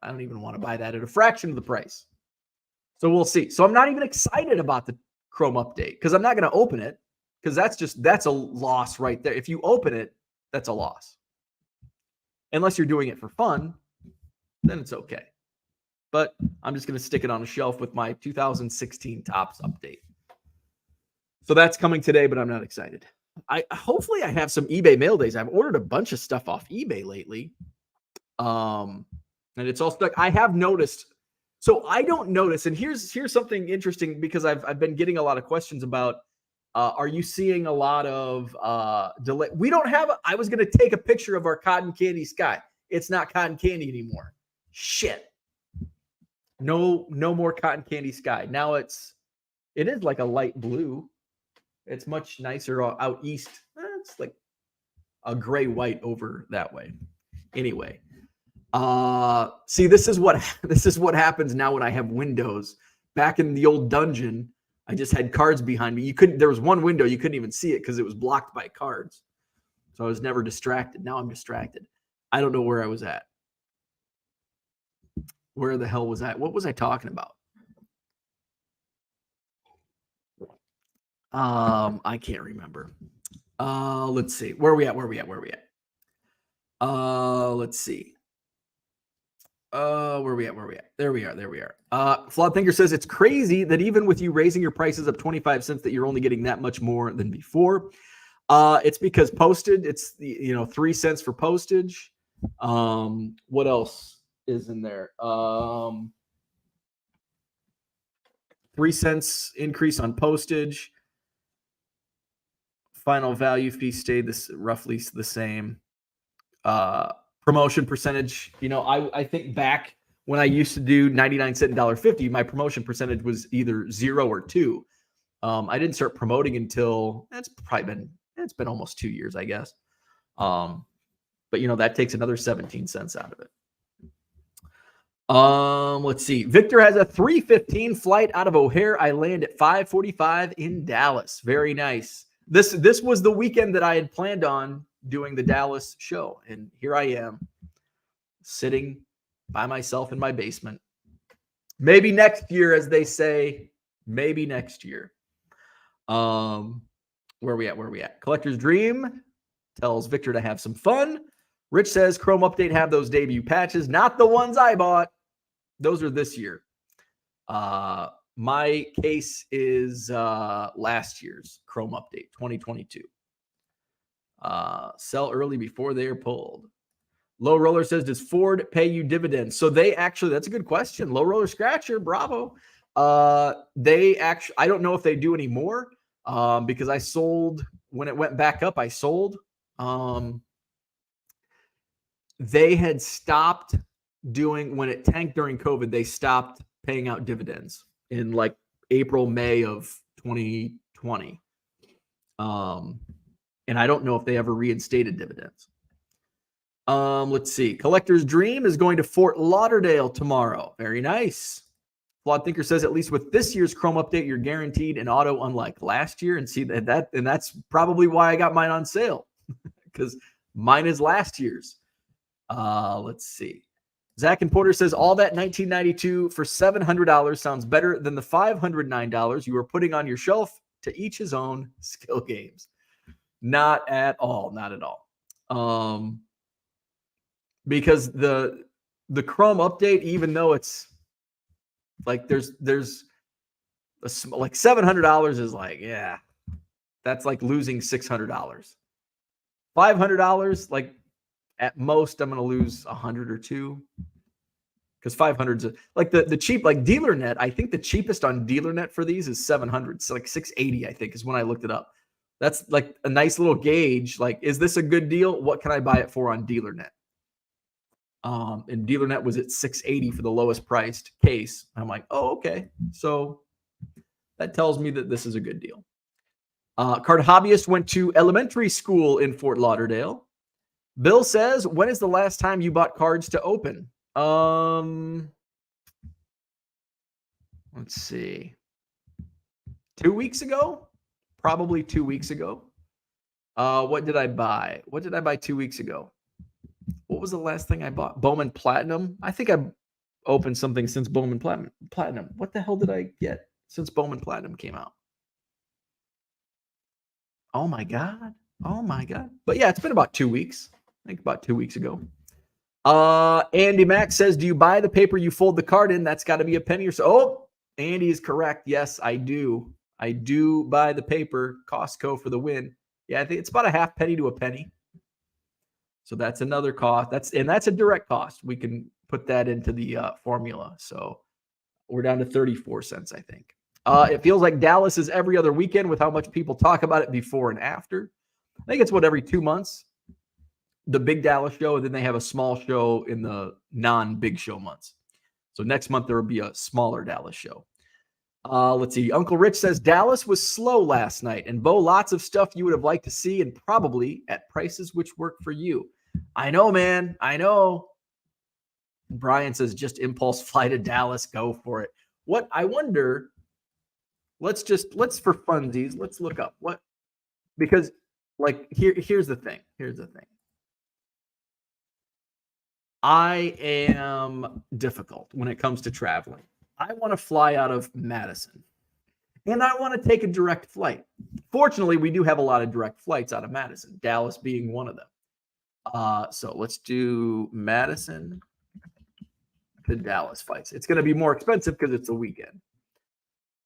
don't even want to buy that at a fraction of the price. So we'll see. So I'm not even excited about the Chrome update because I'm not going to open it, because that's a loss right there. If you open it, that's a loss. Unless you're doing it for fun, then it's okay. But I'm just going to stick it on a shelf with my 2016 Topps update. So that's coming today, but I'm not excited. Hopefully I have some eBay mail days. I've ordered a bunch of stuff off eBay lately. And it's all stuck. I have noticed. So I don't notice, and here's something interesting, because I've been getting a lot of questions about, are you seeing a lot of delay? We don't have, I was going to take a picture of our cotton candy sky. It's not cotton candy anymore. Shit. No more cotton candy sky. Now it is like a light blue. It's much nicer out east. It's like a gray white over that way. Anyway, See, this is what happens now when I have windows. Back in the old dungeon, I just had cards behind me. There was one window, you couldn't even see it because it was blocked by cards. So I was never distracted. Now I'm distracted. I don't know where I was at. Where the hell was I? What was I talking about? I can't remember. Let's see. Where are we at? Let's see. Where are we at? There we are. Flawed Thinker says it's crazy that even with you raising your prices up 25 cents that you're only getting that much more than before. It's because postage, it's 3 cents for postage. What else is in there? 3 cents increase on postage. Final value fee stayed roughly the same. Promotion percentage, I think back when I used to do 99 cent and $1.50, my promotion percentage was either 0 or 2. I didn't start promoting until it's been almost 2 years, I guess. But that takes another 17 cents out of it. Let's see. Victor has a 3:15 flight out of O'Hare. I land at 5:45 in Dallas. Very nice. This was the weekend that I had planned on doing the Dallas show, and here I am sitting by myself in my basement. Maybe next year, as they say. Maybe next year. Where are we at? Collector's Dream tells Victor to have some fun. Rich says Chrome Update have those debut patches, not the ones I bought. Those are this year. My case is last year's Chrome Update, 2022. Sell early before they are pulled. Low Roller says, does Ford pay you dividends? So that's a good question. Low Roller Scratcher, bravo. I don't know if they do anymore because I sold when it went back up. I sold. They had stopped doing when it tanked during COVID. They stopped paying out dividends in like April, May of 2020. And I don't know if they ever reinstated dividends. Let's see. Collector's Dream is going to Fort Lauderdale tomorrow. Very nice. Flawed Thinker says, at least with this year's Chrome Update, you're guaranteed an auto unlike last year. And see and that's probably why I got mine on sale because mine is last year's. Let's see. Zach and Porter says, all that 1992 for $700 sounds better than the $509 you were putting on your shelf. To each his own. Skill games. Not at all. Because the Chrome Update, even though it's like there's like $700 is like, yeah, that's like losing $600. $500, like at most I'm going to lose 100 or 2 because 500's like the cheap, like DealerNet. I think the cheapest on DealerNet for these is 700. It's like 680, I think, is when I looked it up. That's like a nice little gauge. Like, is this a good deal? What can I buy it for on DealerNet? And DealerNet was at 680 for the lowest priced case. I'm like, oh, okay. So that tells me that this is a good deal. Card Hobbyist went to elementary school in Fort Lauderdale. Bill says, when is the last time you bought cards to open? Let's see. 2 weeks ago? Probably 2 weeks ago. What did I buy? 2 weeks ago? What was the last thing I bought? Bowman Platinum. I think I opened something since Bowman Platinum. What the hell did I get since Bowman Platinum came out? Oh my God. But yeah, it's been about 2 weeks. I think about 2 weeks ago. Andy Mack says, do you buy the paper you fold the card in? That's got to be a penny or so. Oh, Andy is correct. Yes, I do. I do buy the paper. Costco for the win. Yeah, I think it's about a half penny to a penny. So that's another cost. That's a direct cost. We can put that into the formula. So we're down to 34 cents, I think. It feels like Dallas is every other weekend with how much people talk about it before and after. I think it's every 2 months, the big Dallas show, and then they have a small show in the non-big show months. So next month there will be a smaller Dallas show. Let's see. Uncle Rich says Dallas was slow last night, and Bo, lots of stuff you would have liked to see, and probably at prices which work for you. I know, man. I know. Brian says, just impulse fly to Dallas. Go for it. What I wonder, let's for funsies, let's look up what, because like here's the thing. I am difficult when it comes to traveling. I want to fly out of Madison and I want to take a direct flight. Fortunately, we do have a lot of direct flights out of Madison, Dallas being one of them. So let's do Madison to Dallas flights. It's going to be more expensive because it's a weekend.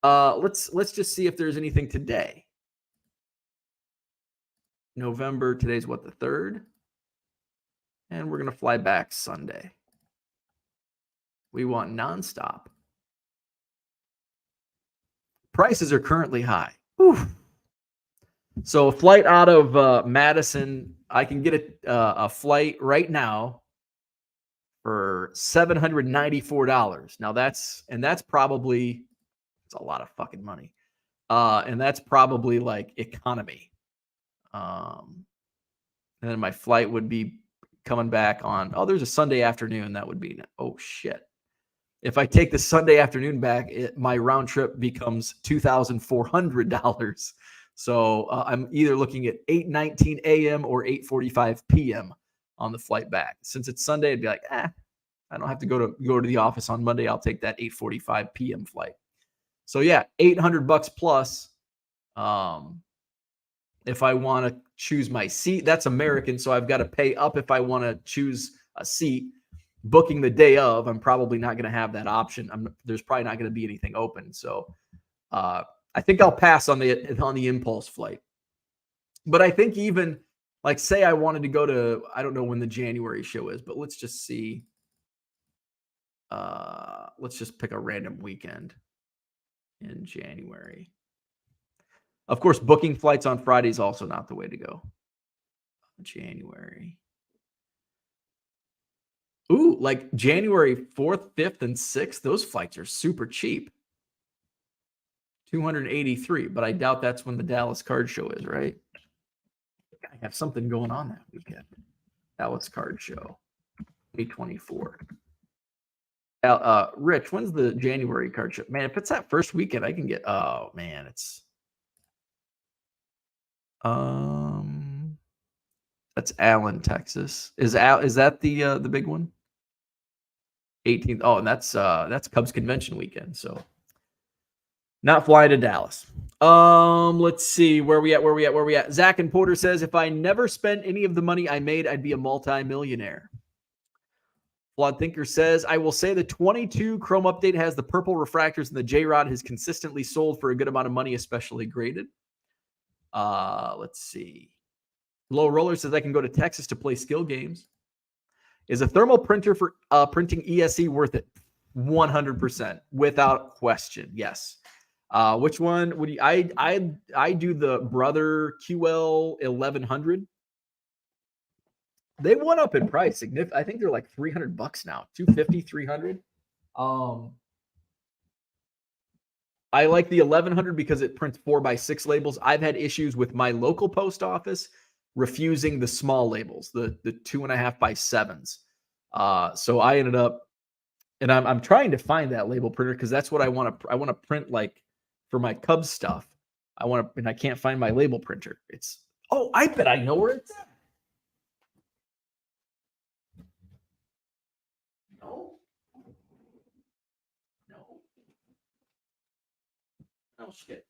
Let's just see if there's anything today. November, today's what, the 3rd? And we're going to fly back Sunday. We want nonstop. Prices are currently high. Whew. So a flight out of Madison, I can get a flight right now for $794. Now that's probably, it's a lot of fucking money. And that's probably like economy. And then my flight would be coming back on, there's a Sunday afternoon. That would be, oh shit. If I take the Sunday afternoon back, my round trip becomes $2,400. So I'm either looking at 8:19 a.m. or 8:45 p.m. on the flight back. Since it's Sunday, I'd be like, I don't have to go to the office on Monday. I'll take that 8:45 p.m. flight. So yeah, $800 plus. If I want to choose my seat, that's American. So I've got to pay up if I want to choose a seat. Booking the day of, I'm probably not going to have that option. There's probably not going to be anything open. So I think I'll pass on the impulse flight. But I think even like, say I wanted to go to, I don't know when the January show is, but let's just see. Let's just pick a random weekend in January. Of course, booking flights on Friday is also not the way to go. January. Ooh, like January 4th, 5th, and 6th, those flights are super cheap. $283, but I doubt that's when the Dallas Card Show is, right? I have something going on that weekend. Dallas Card Show, 2024. Rich, when's the January card show? Man, if it's that first weekend, I can get. Oh man, it's. That's Allen, Texas. Is that the big one? 18th. Oh, and that's Cubs convention weekend. So not flying to Dallas. Let's see where we at. Zach and Porter says, if I never spent any of the money I made, I'd be a multi-millionaire. Flawed Thinker says, I will say the 22 Chrome update has the purple refractors and the J-Rod has consistently sold for a good amount of money, especially graded. Let's see. Low Roller says I can go to Texas to play skill games. Is a thermal printer for printing ESE worth it? 100%, without question. Yes. Which one would you? I do the Brother QL 1100. They went up in price. I think they're like $300 now. $250, $300. I like the 1100 because it prints 4x6 labels. I've had issues with my local post office refusing the small labels, the 2.5x7s. So I ended up, and I'm trying to find that label printer because that's what I want to. I want to print like for my Cubs stuff. And I can't find my label printer. I bet I know where it's at. No. Oh shit.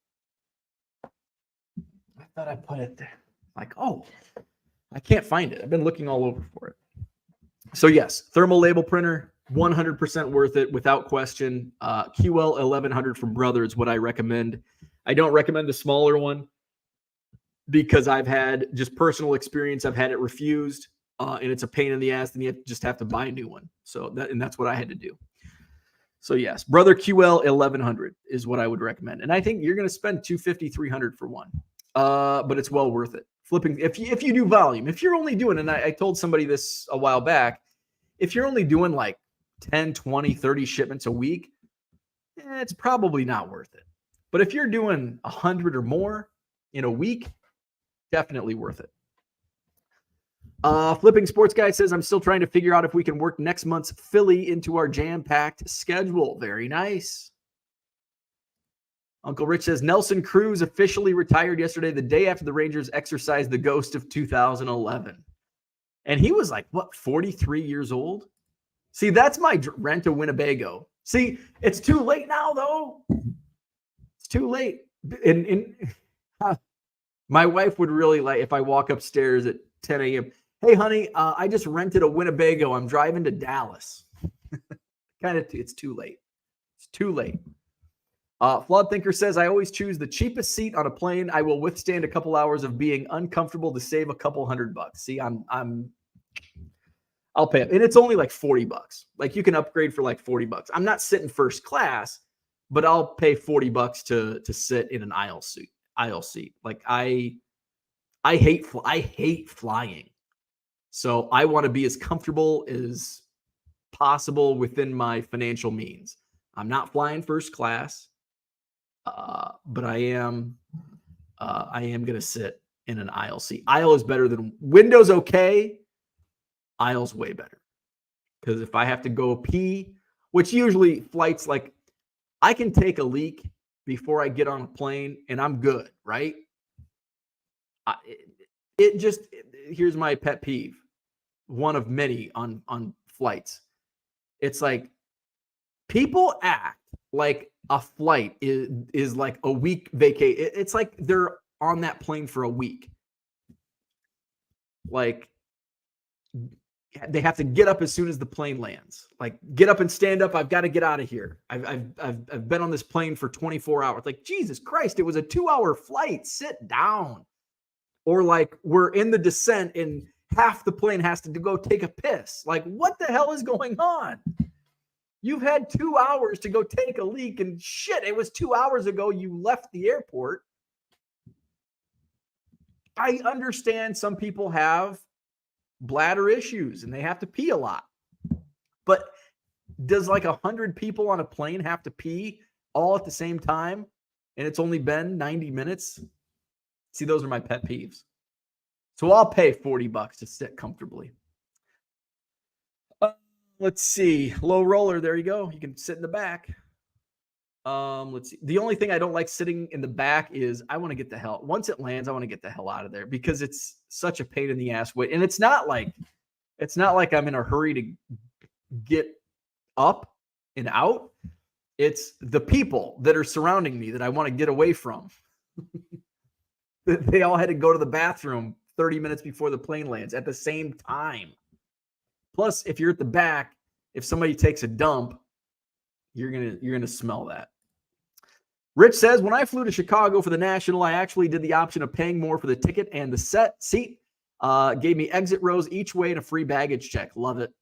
I thought I put it there. Like, I can't find it. I've been looking all over for it. So yes, thermal label printer, 100% worth it without question. QL 1100 from Brother is what I recommend. I don't recommend the smaller one because I've had just personal experience. I've had it refused, and it's a pain in the ass, and you just have to buy a new one. So that's what I had to do. So yes, Brother QL 1100 is what I would recommend. And I think you're going to spend $250, $300 for one. But it's well worth it. Flipping, if you do volume, if you're only doing, and I told somebody this a while back, if you're only doing like 10, 20, 30 shipments a week, it's probably not worth it. But if you're doing 100 or more in a week, definitely worth it. Flipping Sports Guy says, I'm still trying to figure out if we can work next month's Philly into our jam-packed schedule. Very nice. Uncle Rich says, Nelson Cruz officially retired yesterday, the day after the Rangers exercised the ghost of 2011. And he was like, 43 years old? See, that's my rent to Winnebago. See, it's too late now, though. It's too late. My wife would really like if I walk upstairs at 10 a.m. Hey, honey, I just rented a Winnebago. I'm driving to Dallas. It's too late. It's too late. Flawed Thinker says, I always choose the cheapest seat on a plane. I will withstand a couple hours of being uncomfortable to save a couple $100. See, I'll pay it. And it's only like $40. Like you can upgrade for like $40. I'm not sitting first class, but I'll pay $40 to sit in an aisle seat. Like I hate flying. So I want to be as comfortable as possible within my financial means. I'm not flying first class, but I am going to sit in an aisle seat. Aisle is better than window's okay. Aisle's way better. Because if I have to go pee, which usually flights, like I can take a leak before I get on a plane and I'm good, right? Here's my pet peeve. One of many on flights. It's like people act like a flight is like a week vacation. It's like they're on that plane for a week. Like they have to get up as soon as the plane lands. Like get up and stand up. I've got to get out of here. I've been on this plane for 24 hours. Like Jesus Christ, it was a 2-hour flight. Sit down. Or like we're in the descent and half the plane has to go take a piss. Like what the hell is going on? You've had 2 hours to go take a leak and shit. It was 2 hours ago you left the airport. I understand some people have bladder issues and they have to pee a lot. But does like 100 people on a plane have to pee all at the same time? And it's only been 90 minutes? See, those are my pet peeves. So I'll pay $40 to sit comfortably. Let's see. Low roller. There you go. You can sit in the back. Let's see. The only thing I don't like sitting in the back is I want to get the hell. Once it lands, I want to get the hell out of there because it's such a pain in the ass way. And it's not like I'm in a hurry to get up and out. It's the people that are surrounding me that I want to get away from. They all had to go to the bathroom 30 minutes before the plane lands at the same time. Plus, if you're at the back, if somebody takes a dump, you're gonna smell that. Rich says, when I flew to Chicago for the National, I actually did the option of paying more for the ticket and the seat. Gave me exit rows each way and a free baggage check. Love it.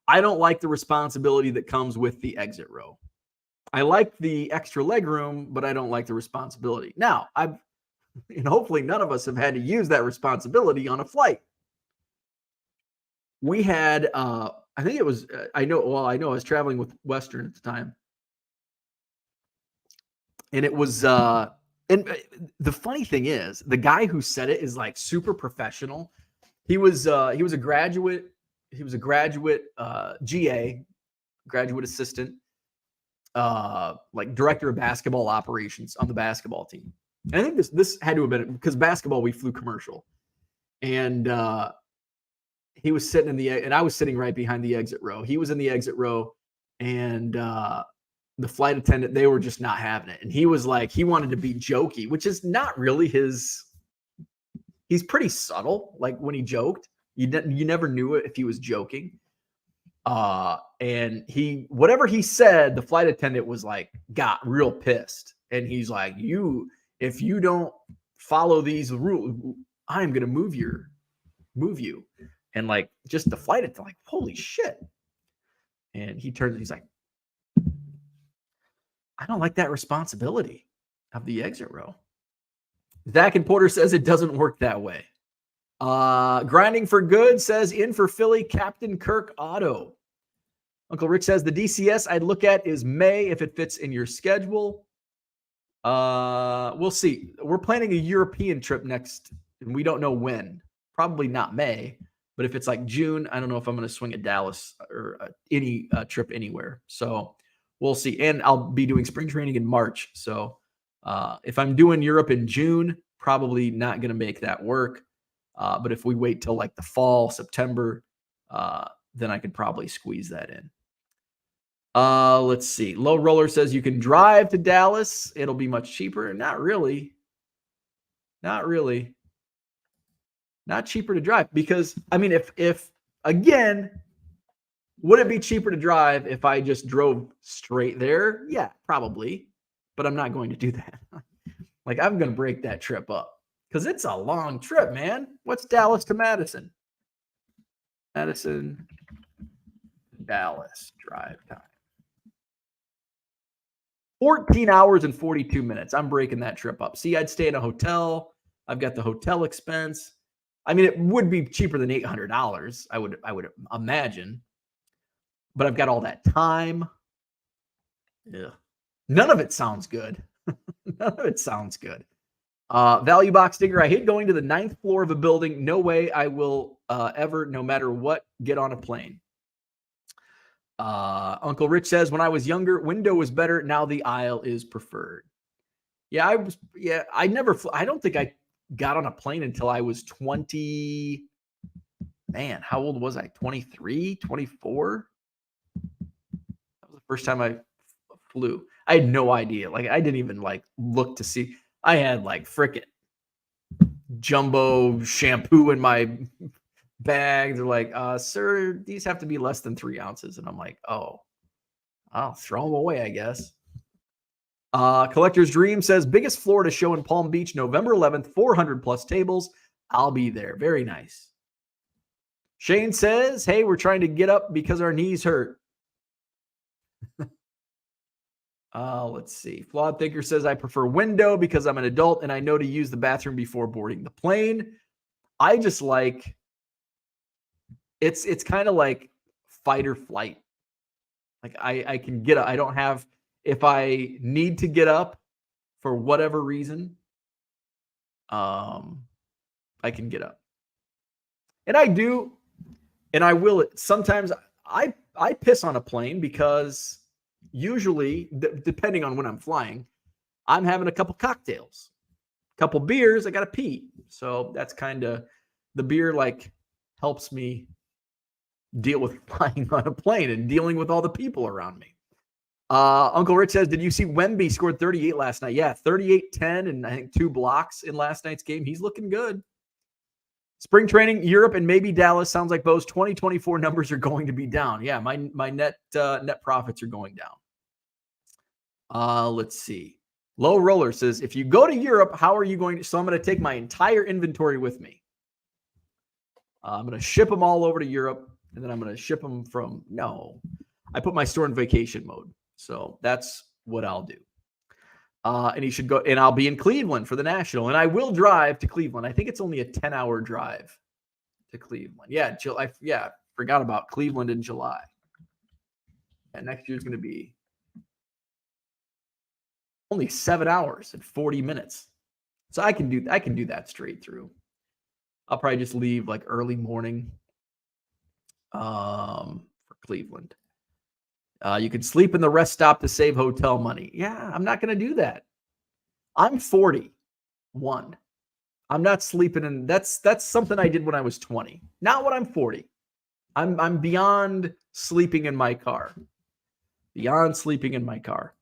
I don't like the responsibility that comes with the exit row. I like the extra leg room, but I don't like the responsibility. Now, and hopefully none of us have had to use that responsibility on a flight. We had, I think it was, I know I was traveling with Western at the time. And it was, and the funny thing is, the guy who said it is like super professional. He was a graduate. He was a graduate GA, graduate assistant, like director of basketball operations on the basketball team. And I think this had to have been because basketball, we flew commercial. And he was sitting and I was sitting right behind the exit row. He was in the exit row, and the flight attendant, they were just not having it. And he was like, he wanted to be jokey, which is not really he's pretty subtle. Like when he joked, you never knew it if he was joking. And whatever he said, the flight attendant was like, got real pissed. And he's like, if you don't follow these rules, I'm going to move you. And like, just the flight attendant, like, holy shit. And he turns and he's like, I don't like that responsibility of the exit row. Zach and Porter says it doesn't work that way. Grinding for Good says in for Philly, Captain Kirk Auto. Uncle Rick says the DCS I'd look at is May if it fits in your schedule. We'll see. We're planning a European trip next, and we don't know when. Probably not May, but if it's like June, I don't know if I'm going to swing at Dallas or any trip anywhere. So we'll see. And I'll be doing spring training in March. So if I'm doing Europe in June, probably not going to make that work. But if we wait till like the fall, September, then I could probably squeeze that in. Let's see. Low Roller says you can drive to Dallas. It'll be much cheaper. Not really. Not really. Not cheaper to drive because, I mean, if again, would it be cheaper to drive if I just drove straight there? Yeah, probably. But I'm not going to do that. Like, I'm going to break that trip up because it's a long trip, man. What's Dallas to Madison? Madison, Dallas drive time. 14 hours and 42 minutes. I'm breaking that trip up. See, I'd stay in a hotel. I've got the hotel expense. I mean, it would be cheaper than $800. I would imagine, but I've got all that time. Yeah, none of it sounds good. None of it sounds good. Value box digger. I hate going to the 9th floor of a building. No way I will ever, no matter what, get on a plane. Uncle Rich says, when I was younger, window was better. Now the aisle is preferred. Yeah, I don't think I got on a plane until I was 20. Man, how old was I? 23, 24? That was the first time I flew. I had no idea. Like, I didn't even like look to see. I had like frickin' jumbo shampoo in my bag. They're like, sir, these have to be less than 3 ounces. And I'm like, oh, I'll throw them away, I guess. Collector's Dream says, biggest Florida show in Palm Beach, November 11th, 400 plus tables. I'll be there. Very nice. Shane says, hey, we're trying to get up because our knees hurt. Let's see. Flawed Thinker says, I prefer window because I'm an adult and I know to use the bathroom before boarding the plane. I just like, it's kind of like fight or flight. Like I can get up. I don't have, if I need to get up for whatever reason, I can get up. And I do, and I will. Sometimes I piss on a plane because usually, depending on when I'm flying, I'm having a couple cocktails, a couple beers. I got to pee. So that's kind of, the beer like helps me deal with flying on a plane and dealing with all the people around me. Uncle Rich says, did you see Wemby scored 38 last night? Yeah, 38-10 and I think 2 blocks in last night's game. He's looking good. Spring training, Europe, and maybe Dallas. Sounds like Bo's 2024 numbers are going to be down. Yeah, my net profits are going down. Let's see. Low Roller says, if you go to Europe, how are you going to? So I'm going to take my entire inventory with me. I'm going to ship them all over to Europe, and then I'm going to ship them from, no. I put my store in vacation mode. So that's what I'll do. And he should go, and I'll be in Cleveland for the National, and I will drive to Cleveland. I think it's only a 10-hour drive to Cleveland. Yeah, I forgot about Cleveland in July. And next year's going to be only 7 hours and 40 minutes. So I can do that straight through. I'll probably just leave like early morning for Cleveland. You can sleep in the rest stop to save hotel money. Yeah, I'm not going to do that. I'm 41. I'm not sleeping in. That's something I did when I was 20. Not when I'm 40. I'm beyond sleeping in my car. Beyond sleeping in my car.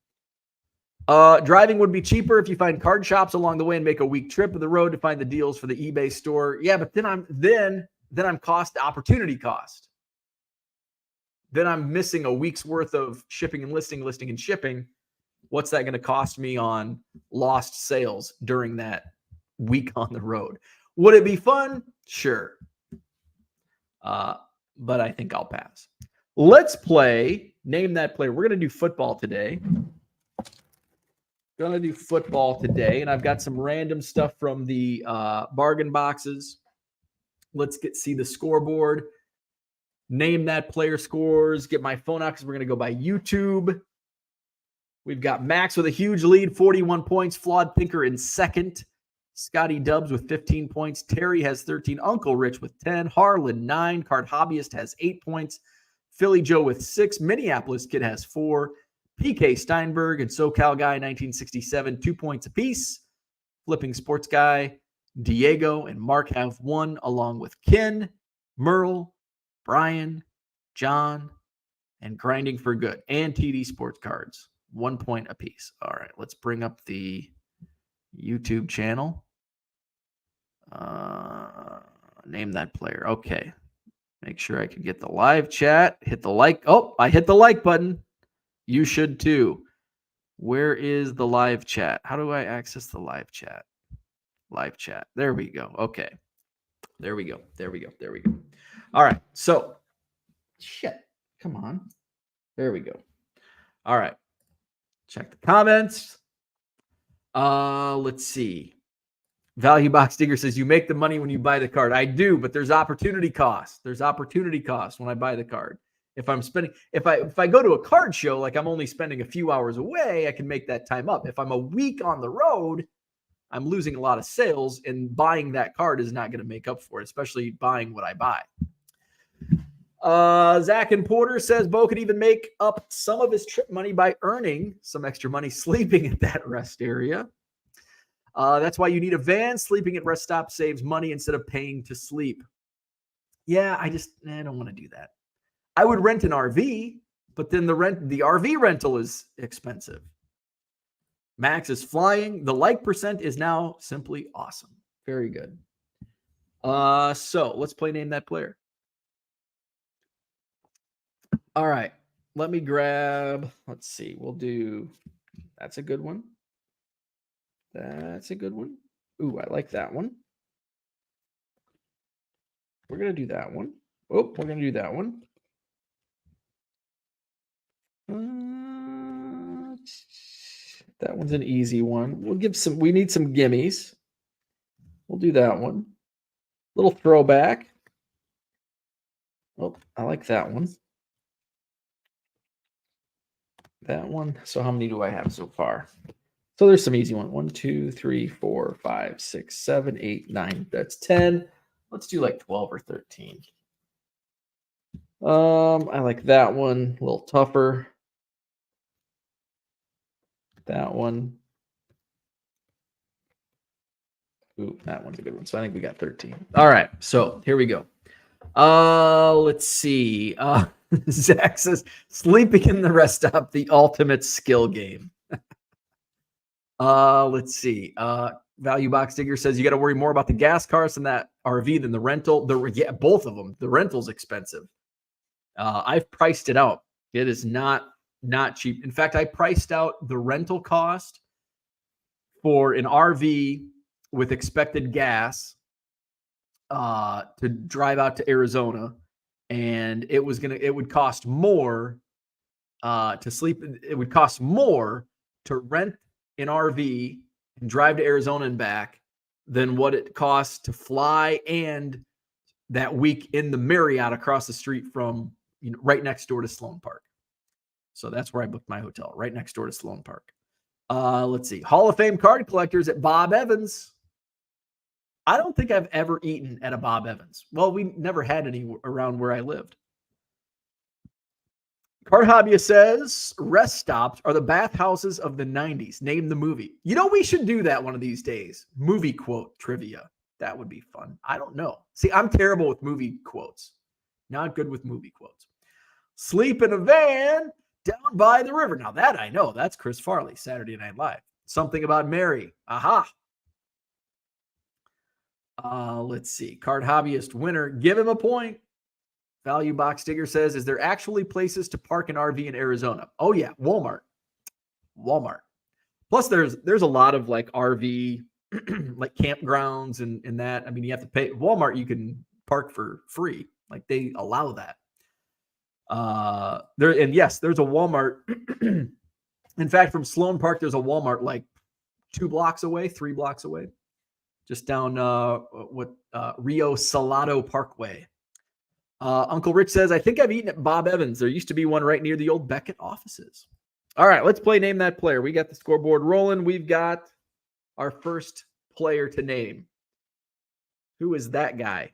Driving would be cheaper if you find card shops along the way and make a week trip of the road to find the deals for the eBay store. Yeah, but then I'm opportunity cost. Then I'm missing a week's worth of shipping and listing and shipping. What's that going to cost me on lost sales during that week on the road? Would it be fun? Sure. But I think I'll pass. Let's play Name That Player. We're going to do football today. And I've got some random stuff from the bargain boxes. Let's see the scoreboard. Name That Player scores. Get my phone out because we're going to go by YouTube. We've got Max with a huge lead, 41 points. Flawed Thinker in second. Scotty Dubs with 15 points. Terry has 13. Uncle Rich with 10. Harlan, 9. Card Hobbyist has 8 points. Philly Joe with 6. Minneapolis Kid has 4. PK Steinberg and SoCal Guy 1967, 2 points apiece. Flipping Sports Guy, Diego, and Mark have 1, along with Ken, Merle, Brian, John, and Grinding for Good, and TD Sports Cards, 1 point apiece. All right, let's bring up the YouTube channel. Name that player. Okay. Make sure I can get the live chat. Hit the like. Oh, I hit the like button. You should too. Where is the live chat? How do I access the live chat? Live chat. There we go. Okay. There we go. There we go. There we go. All right. So, shit. Come on. There we go. All right. Check the comments. Let's see. Value Box Digger says, you make the money when you buy the card. I do, but there's opportunity cost. There's opportunity cost when I buy the card. If I'm spending, if I go to a card show, like I'm only spending a few hours away, I can make that time up. If I'm a week on the road, I'm losing a lot of sales, and buying that card is not going to make up for it, especially buying what I buy. Zach and Porter says Bo could even make up some of his trip money by earning some extra money sleeping at that rest area. That's why you need a van. Sleeping at rest stop saves money instead of paying to sleep. Yeah, I don't want to do that. I would rent an RV, but then the RV rental is expensive. Max is flying. The like percent is now simply awesome. Very good. So let's play Name That Player. All right. Let me grab, let's see. We'll do, that's a good one. That's a good one. Ooh, I like that one. We're going to do that one. Oh, we're going to do that one. That one's an easy one. We need some gimmies. We'll do that one. Little throwback. Oh, I like that one. That one. So how many do I have so far? So there's some easy one. 1, 2, 3, 4, 5, 6, 7, 8, 9. That's 10. Let's do like 12 or 13. I like that one. A little tougher. That one. Ooh, that one's a good one. So I think we got 13. All right. So here we go. Let's see. Zach says, sleeping in the rest stop, the ultimate skill game. Let's see. Value Box Digger says you got to worry more about the gas cars in that RV than the rental. Yeah, both of them. The rental's expensive. I've priced it out. It is not cheap. In fact, I priced out the rental cost for an RV with expected gas to drive out to Arizona, and it would cost more to sleep. It would cost more to rent an RV and drive to Arizona and back than what it costs to fly and that week in the Marriott across the street from, right next door to Sloan Park. So that's where I booked my hotel, right next door to Sloan Park. Let's see. Hall of Fame card collectors at Bob Evans. I don't think I've ever eaten at a Bob Evans. Well, we never had any around where I lived. Card Hobbyist says, rest stops are the bathhouses of the 90s. Name the movie. We should do that one of these days. Movie quote trivia. That would be fun. I don't know. See, I'm terrible with movie quotes. Not good with movie quotes. Sleep in a van down by the river. Now that I know. That's Chris Farley, Saturday Night Live. Something about Mary. Aha. Let's see. Card Hobbyist winner. Give him a point. Value Box Digger says, is there actually places to park an RV in Arizona? Oh, yeah. Walmart. Plus, there's a lot of like RV, like campgrounds and that. I mean, you have to pay. Walmart, you can park for free. Like they allow that. There's a Walmart. In fact, from Sloan Park, there's a Walmart like 3 blocks away, just down Rio Salado Parkway. Uncle Rich says, I think I've eaten at Bob Evans. There used to be one right near the old Beckett offices. All right, let's play Name That Player. We got the scoreboard rolling. We've got our first player to name. Who is that guy?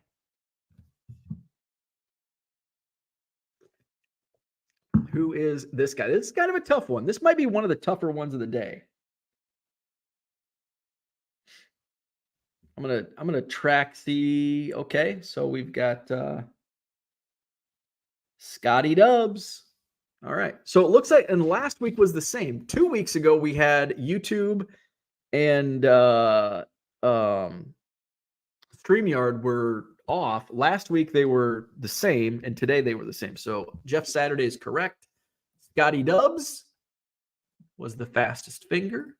Who is this guy? This is kind of a tough one. This might be one of the tougher ones of the day. I'm gonna track the. Okay, so we've got Scotty Dubs. All right. So it looks like, and last week was the same. 2 weeks ago we had YouTube and StreamYard were off. Last week they were the same, and today they were the same. So Jeff Saturday is correct. Scotty Dubs was the fastest finger.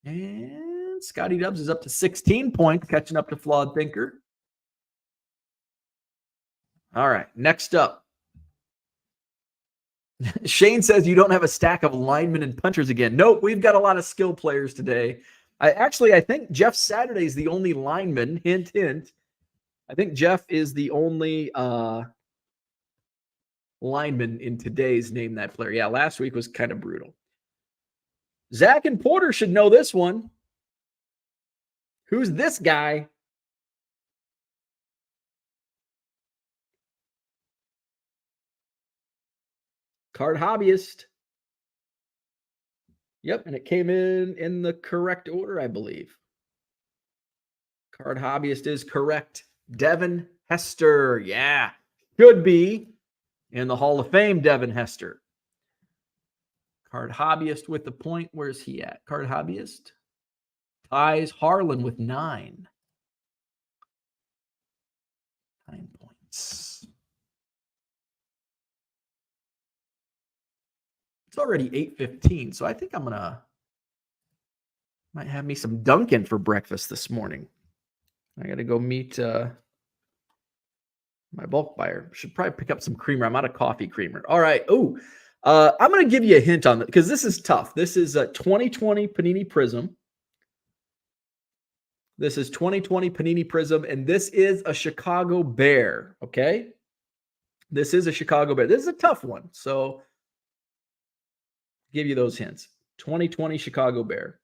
And Scotty Dubs is up to 16 points, catching up to Flawed Thinker. All right, next up. Shane says you don't have a stack of linemen and punchers again. Nope, we've got a lot of skill players today. I think Jeff Saturday is the only lineman. Hint, hint. I think Jeff is the only lineman in today's Name That Player. Yeah, last week was kind of brutal. Zach and Porter should know this one. Who's this guy? Card Hobbyist. Yep, and it came in the correct order, I believe. Card Hobbyist is correct. Devin Hester. Yeah, should be in the Hall of Fame, Devin Hester. Card Hobbyist with the point. Where's he at? Card Hobbyist ties Harlan with 9. 9 points. It's already 8:15, so I think I'm might have me some Dunkin' for breakfast this morning. I got to go meet my bulk buyer. Should probably pick up some creamer. I'm out of coffee creamer. All right. Oh, I'm going to give you a hint on that because this is tough. This is a 2020 Panini Prism. This is 2020 Panini Prism, and this is a Chicago Bear, okay? This is a Chicago Bear. This is a tough one, so give you those hints. 2020 Chicago Bear.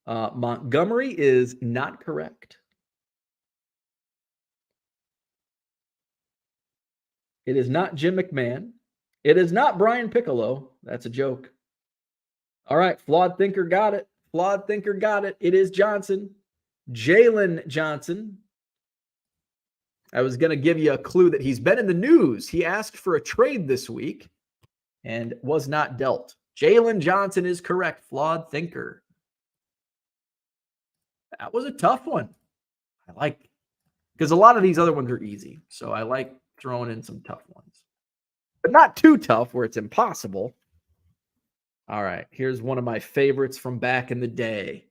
Montgomery is not correct. It is not Jim McMahon. It is not Brian Piccolo. That's a joke. All right, Flawed Thinker got it. Flawed Thinker got it. It is Johnson. Jalen Johnson. I was going to give you a clue that he's been in the news. He asked for a trade this week and was not dealt. Jalen Johnson is correct. Flawed Thinker. That was a tough one. I like, because a lot of these other ones are easy. So I like throwing in some tough ones, but not too tough where it's impossible. All right, here's one of my favorites from back in the day.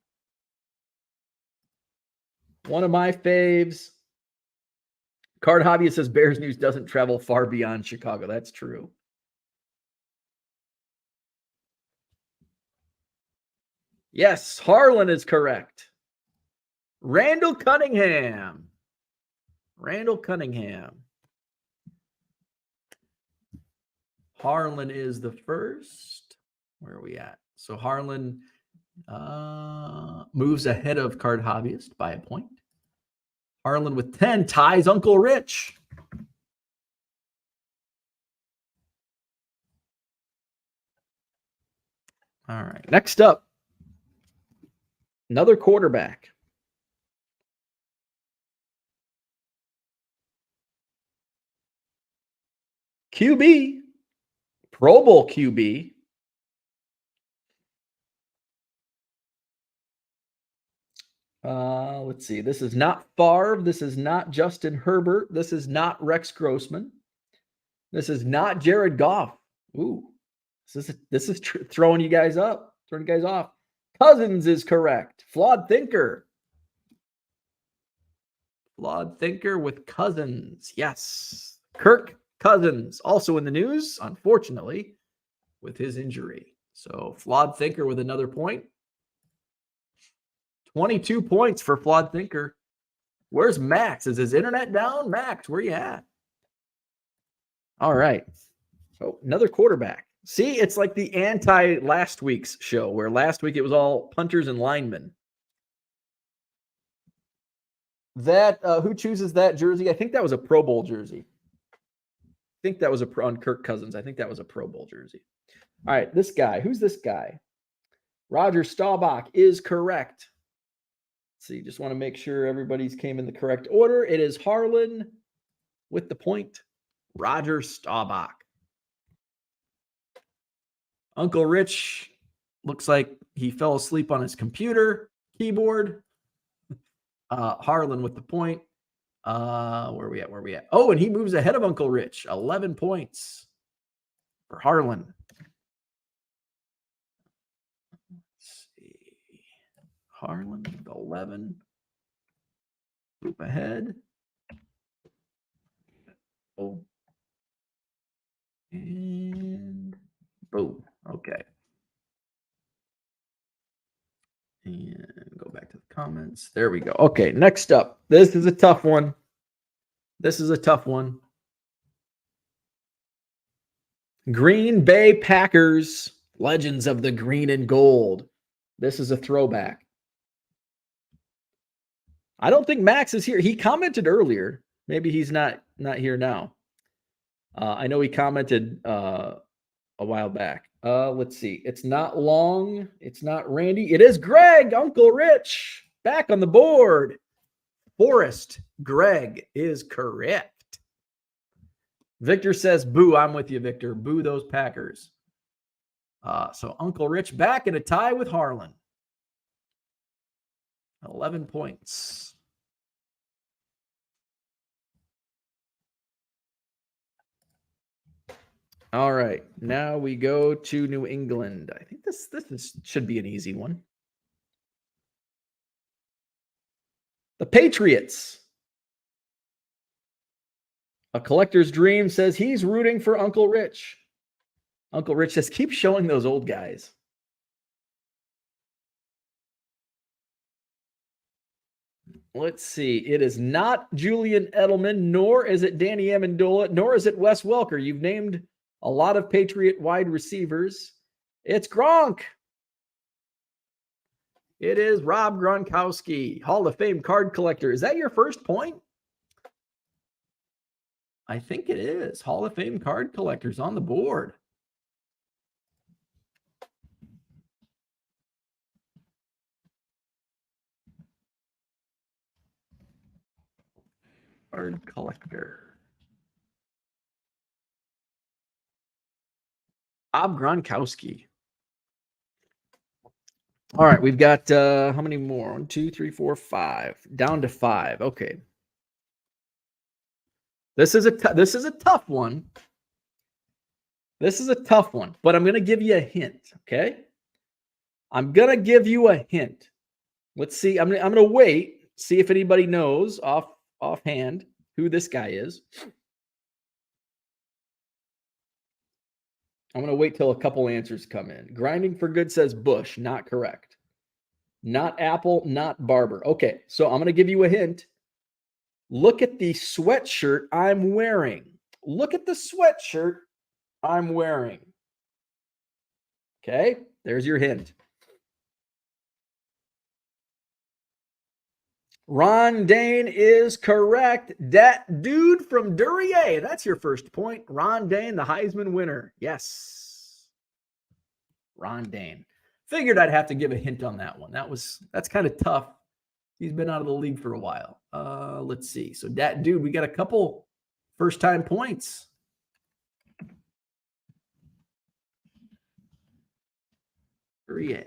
One of my faves. Card Hobbyist says Bears news doesn't travel far beyond Chicago. That's true. Yes, Harlan is correct. Randall Cunningham. Randall Cunningham. Harlan is the first. Where are we at? So Harlan moves ahead of Card Hobbyist by a point. Harlan with 10 ties Uncle Rich. All right. Next up, another quarterback. QB. Pro Bowl QB. Let's see. This is not Favre. This is not Justin Herbert. This is not Rex Grossman. This is not Jared Goff. Ooh, this is throwing you guys up, throwing you guys off. Cousins is correct. Flawed Thinker. Flawed Thinker with Cousins. Yes. Kirk Cousins, also in the news, unfortunately, with his injury. So Flawed Thinker with another point. 22 points for Flawed Thinker. Where's Max? Is his internet down? Max, where you at? All right. So another quarterback. See, it's like the anti last week's show, where last week it was all punters and linemen. That who chooses that jersey? I think that was a Pro Bowl jersey. I think that was on Kirk Cousins. I think that was a Pro Bowl jersey. All right, this guy. Who's this guy? Roger Staubach is correct. Let's see, just want to make sure everybody's came in the correct order. It is Harlan with the point. Roger Staubach. Uncle Rich looks like he fell asleep on his computer keyboard. Harlan with the point. Where are we at? Oh, and he moves ahead of Uncle Rich. 11 points for Harlan. Let's see. Harlan with 11. Group ahead. Oh. And boom. Okay. And go back to the comments. There we go. Okay, next up. This is a tough one. Green Bay Packers, Legends of the Green and Gold. This is a throwback. I don't think Max is here. He commented earlier. Maybe he's not here now. I know he commented a while back. Let's see. It's not Long. It's not Randy. It is Greg, Uncle Rich, back on the board. Forrest Greg is correct. Victor says, boo. I'm with you, Victor. Boo those Packers. So Uncle Rich back in a tie with Harlan. 11 points. All right, now we go to New England. I think this should be an easy one. The Patriots. A collector's dream says he's rooting for Uncle Rich. Uncle Rich says, keep showing those old guys. Let's see. It is not Julian Edelman, nor is it Danny Amendola, nor is it Wes Welker. You've named a lot of Patriot wide receivers. It's Gronk. It is Rob Gronkowski, Hall of Fame card collector. Is that your first point? I think it is. Hall of Fame card collectors on the board. Card collector. Bob Gronkowski. All right, we've got how many more? 1, 2, 3, 4, 5. Down to 5. Okay. This is a tough one. This is a tough one, but I'm going to give you a hint, okay? I'm going to give you a hint. Let's see. I'm going to wait, see if anybody knows offhand who this guy is. I'm going to wait till a couple answers come in. Grinding for Good says Bush. Not correct. Not Apple, not Barber. Okay, so I'm going to give you a hint. Look at the sweatshirt I'm wearing. Look at the sweatshirt I'm wearing. Okay, there's your hint. Ron Dane is correct. That dude from Duryea. That's your first point. Ron Dane, the Heisman winner. Yes. Ron Dane. Figured I'd have to give a hint on that one. That's kind of tough. He's been out of the league for a while. Let's see. So that dude, we got a couple first-time points. Duryea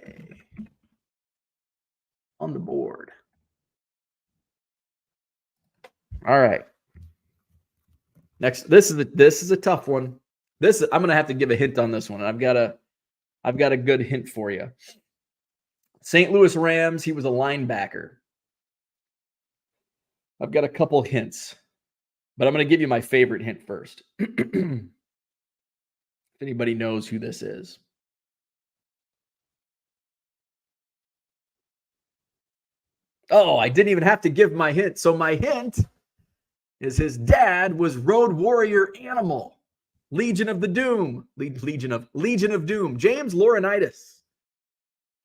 on the board. All right. Next, this is a tough one. I'm going to have to give a hint on this one. I've got a good hint for you. St. Louis Rams, he was a linebacker. I've got a couple hints, but I'm going to give you my favorite hint first. If anybody knows who this is. Oh, I didn't even have to give my hint. So my hint is his dad was Road Warrior Animal. Legion of the Doom. Legion of Doom. James Laurinaitis.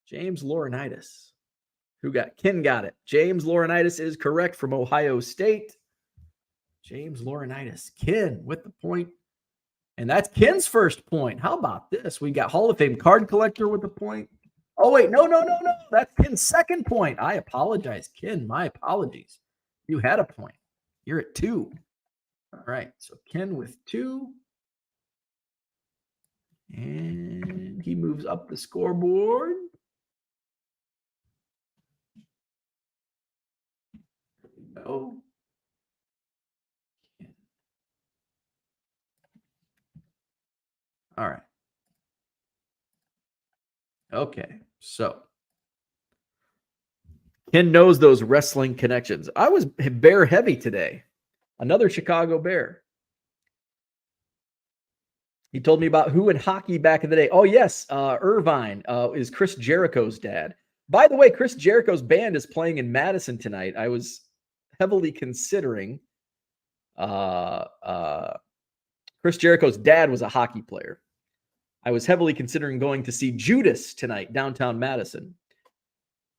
James Laurinaitis. Ken got it. James Laurinaitis is correct from Ohio State. James Laurinaitis. Ken with the point. And that's Ken's first point. How about this? We got Hall of Fame card collector with the point. Oh, wait. No. That's Ken's second point. I apologize, Ken. My apologies. You had a point. You're at 2. All right. So Ken with 2. And he moves up the scoreboard. There we go. All right. Okay. So Ken knows those wrestling connections. I was Bear heavy today. Another Chicago Bear. He told me about who in hockey back in the day. Oh, yes. Irvine is Chris Jericho's dad. By the way, Chris Jericho's band is playing in Madison tonight. I was heavily considering. Chris Jericho's dad was a hockey player. I was heavily considering going to see Judas tonight, downtown Madison.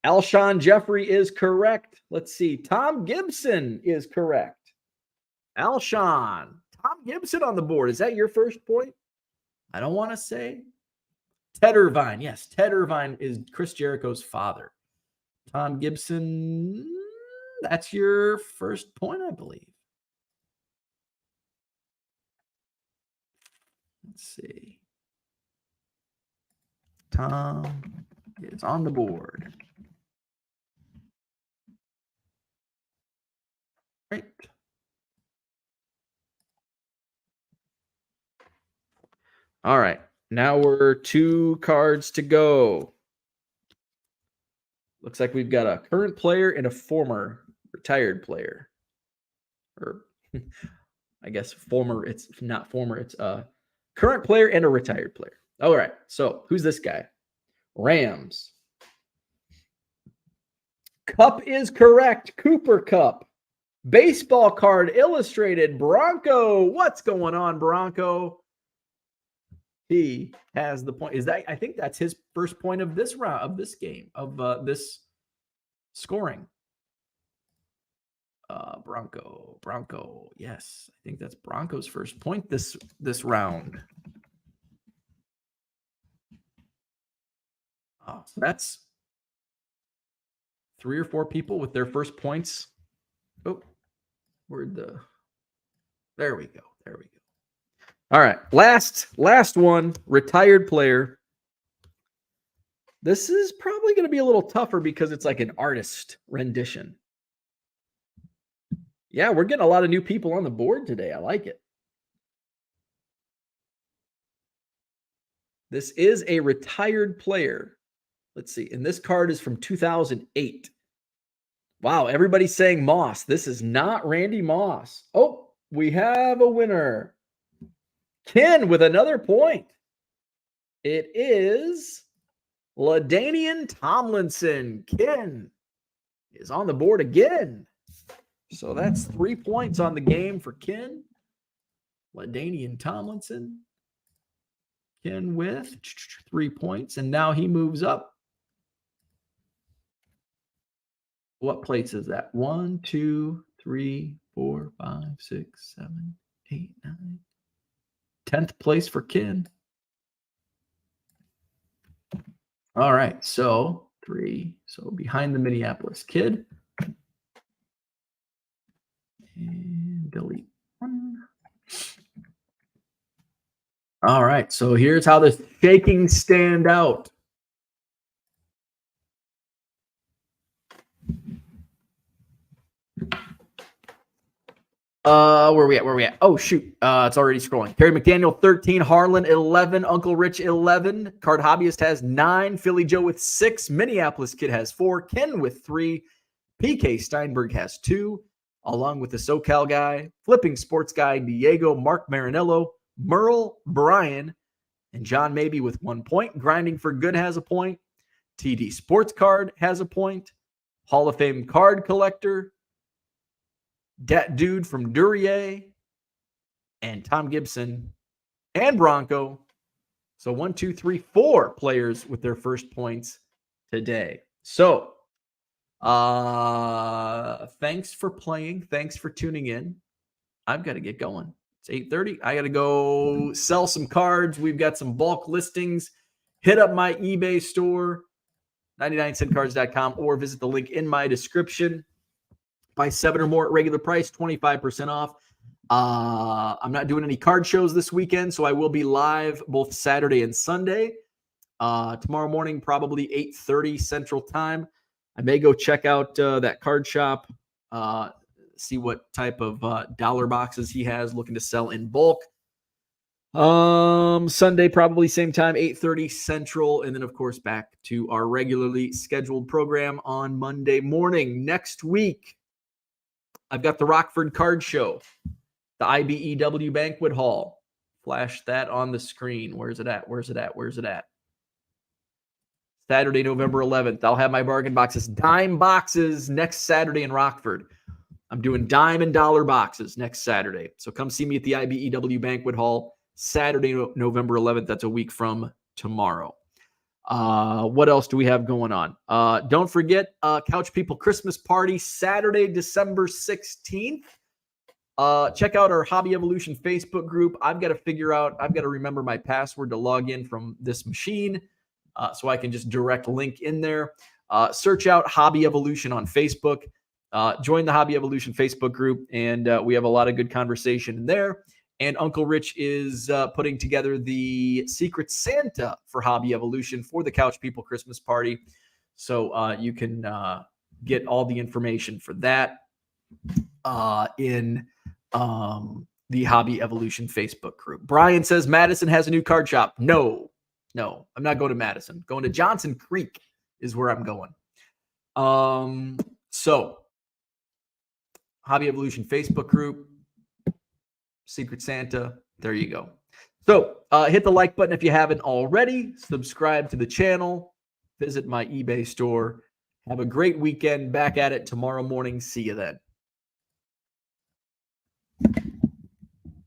Alshon Jeffrey is correct. Let's see. Tom Gibson is correct. Alshon. Tom Gibson on the board. Is that your first point? I don't want to say. Ted Irvine. Yes, Ted Irvine is Chris Jericho's father. Tom Gibson, that's your first point, I believe. Let's see. Tom is on the board. Great. All right. Now we're 2 cards to go. Looks like we've got a current player and a former retired player. Or I guess former, it's not former, it's a current player and a retired player. All right. So who's this guy? Rams. Cup is correct. Cooper Cup. Baseball card illustrated. Bronco. What's going on, Bronco? He has the point. I think that's his first point of this round, of this game, of this scoring. Bronco. Yes, I think that's Bronco's first point this round. So that's 3 or 4 people with their first points. Oh, there we go. All right. Last one, retired player. This is probably going to be a little tougher because it's like an artist rendition. Yeah, we're getting a lot of new people on the board today. I like it. This is a retired player. Let's see. And this card is from 2008. Wow, everybody's saying Moss. This is not Randy Moss. Oh, we have a winner. Ken with another point. It is LaDainian Tomlinson. Ken is on the board again. So that's 3 points on the game for Ken. LaDainian Tomlinson. Ken with 3 points. And now he moves up. What place is that? 1, 2, 3, 4, 5, 6, 7, 8, 9. 10th place for Ken. All right. So 3. So behind the Minneapolis Kid. And delete 1. All right. So here's how the shakings stand out. Where we at? Oh, shoot. It's already scrolling. Terry McDaniel, 13. Harlan, 11. Uncle Rich, 11. Card Hobbyist has 9. Philly Joe with 6. Minneapolis Kid has 4. Ken with 3. PK Steinberg has 2. Along with the SoCal guy, Flipping Sports Guy, Diego, Mark Marinello, Merle, Brian, and John Maybe with 1 point. Grinding for Good has a point. TD Sports Card has a point. Hall of Fame card collector, Dat Dude from Duryea, and Tom Gibson and Bronco. So 1, 2, 3, 4 players with their first points today. So thanks for playing. Thanks for tuning in. I've got to get going. It's 8:30. I got to go sell some cards. We've got some bulk listings. Hit up my eBay store, 99centcards.com, or visit the link in my description. Buy 7 or more at regular price, 25% off. I'm not doing any card shows this weekend, so I will be live both Saturday and Sunday. Tomorrow morning, probably 8:30 Central Time. I may go check out that card shop, see what type of dollar boxes he has looking to sell in bulk. Sunday, probably same time, 8:30 Central. And then, of course, back to our regularly scheduled program on Monday morning. Next week, I've got the Rockford Card Show, the IBEW Banquet Hall. Flash that on the screen. Where's it at? Saturday, November 11th. I'll have my bargain boxes, dime boxes, next Saturday in Rockford. I'm doing dime and dollar boxes next Saturday. So come see me at the IBEW Banquet Hall, Saturday, November 11th. That's a week from tomorrow. What else do we have going on? Don't forget, Couch People Christmas Party, Saturday, December 16th. Check out our Hobby Evolution Facebook group. I've got to remember my password to log in from this machine, so I can just direct link in there. Search out Hobby Evolution on Facebook. Join the Hobby Evolution Facebook group, and we have a lot of good conversation in there. And Uncle Rich is putting together the Secret Santa for Hobby Evolution for the Couch People Christmas Party. So you can get all the information for that in the Hobby Evolution Facebook group. Brian says Madison has a new card shop. No, I'm not going to Madison. Going to Johnson Creek is where I'm going. So Hobby Evolution Facebook group, Secret Santa. There you go. So hit the like button if you haven't already. Subscribe to the channel. Visit my eBay store. Have a great weekend. Back at it tomorrow morning. See you then.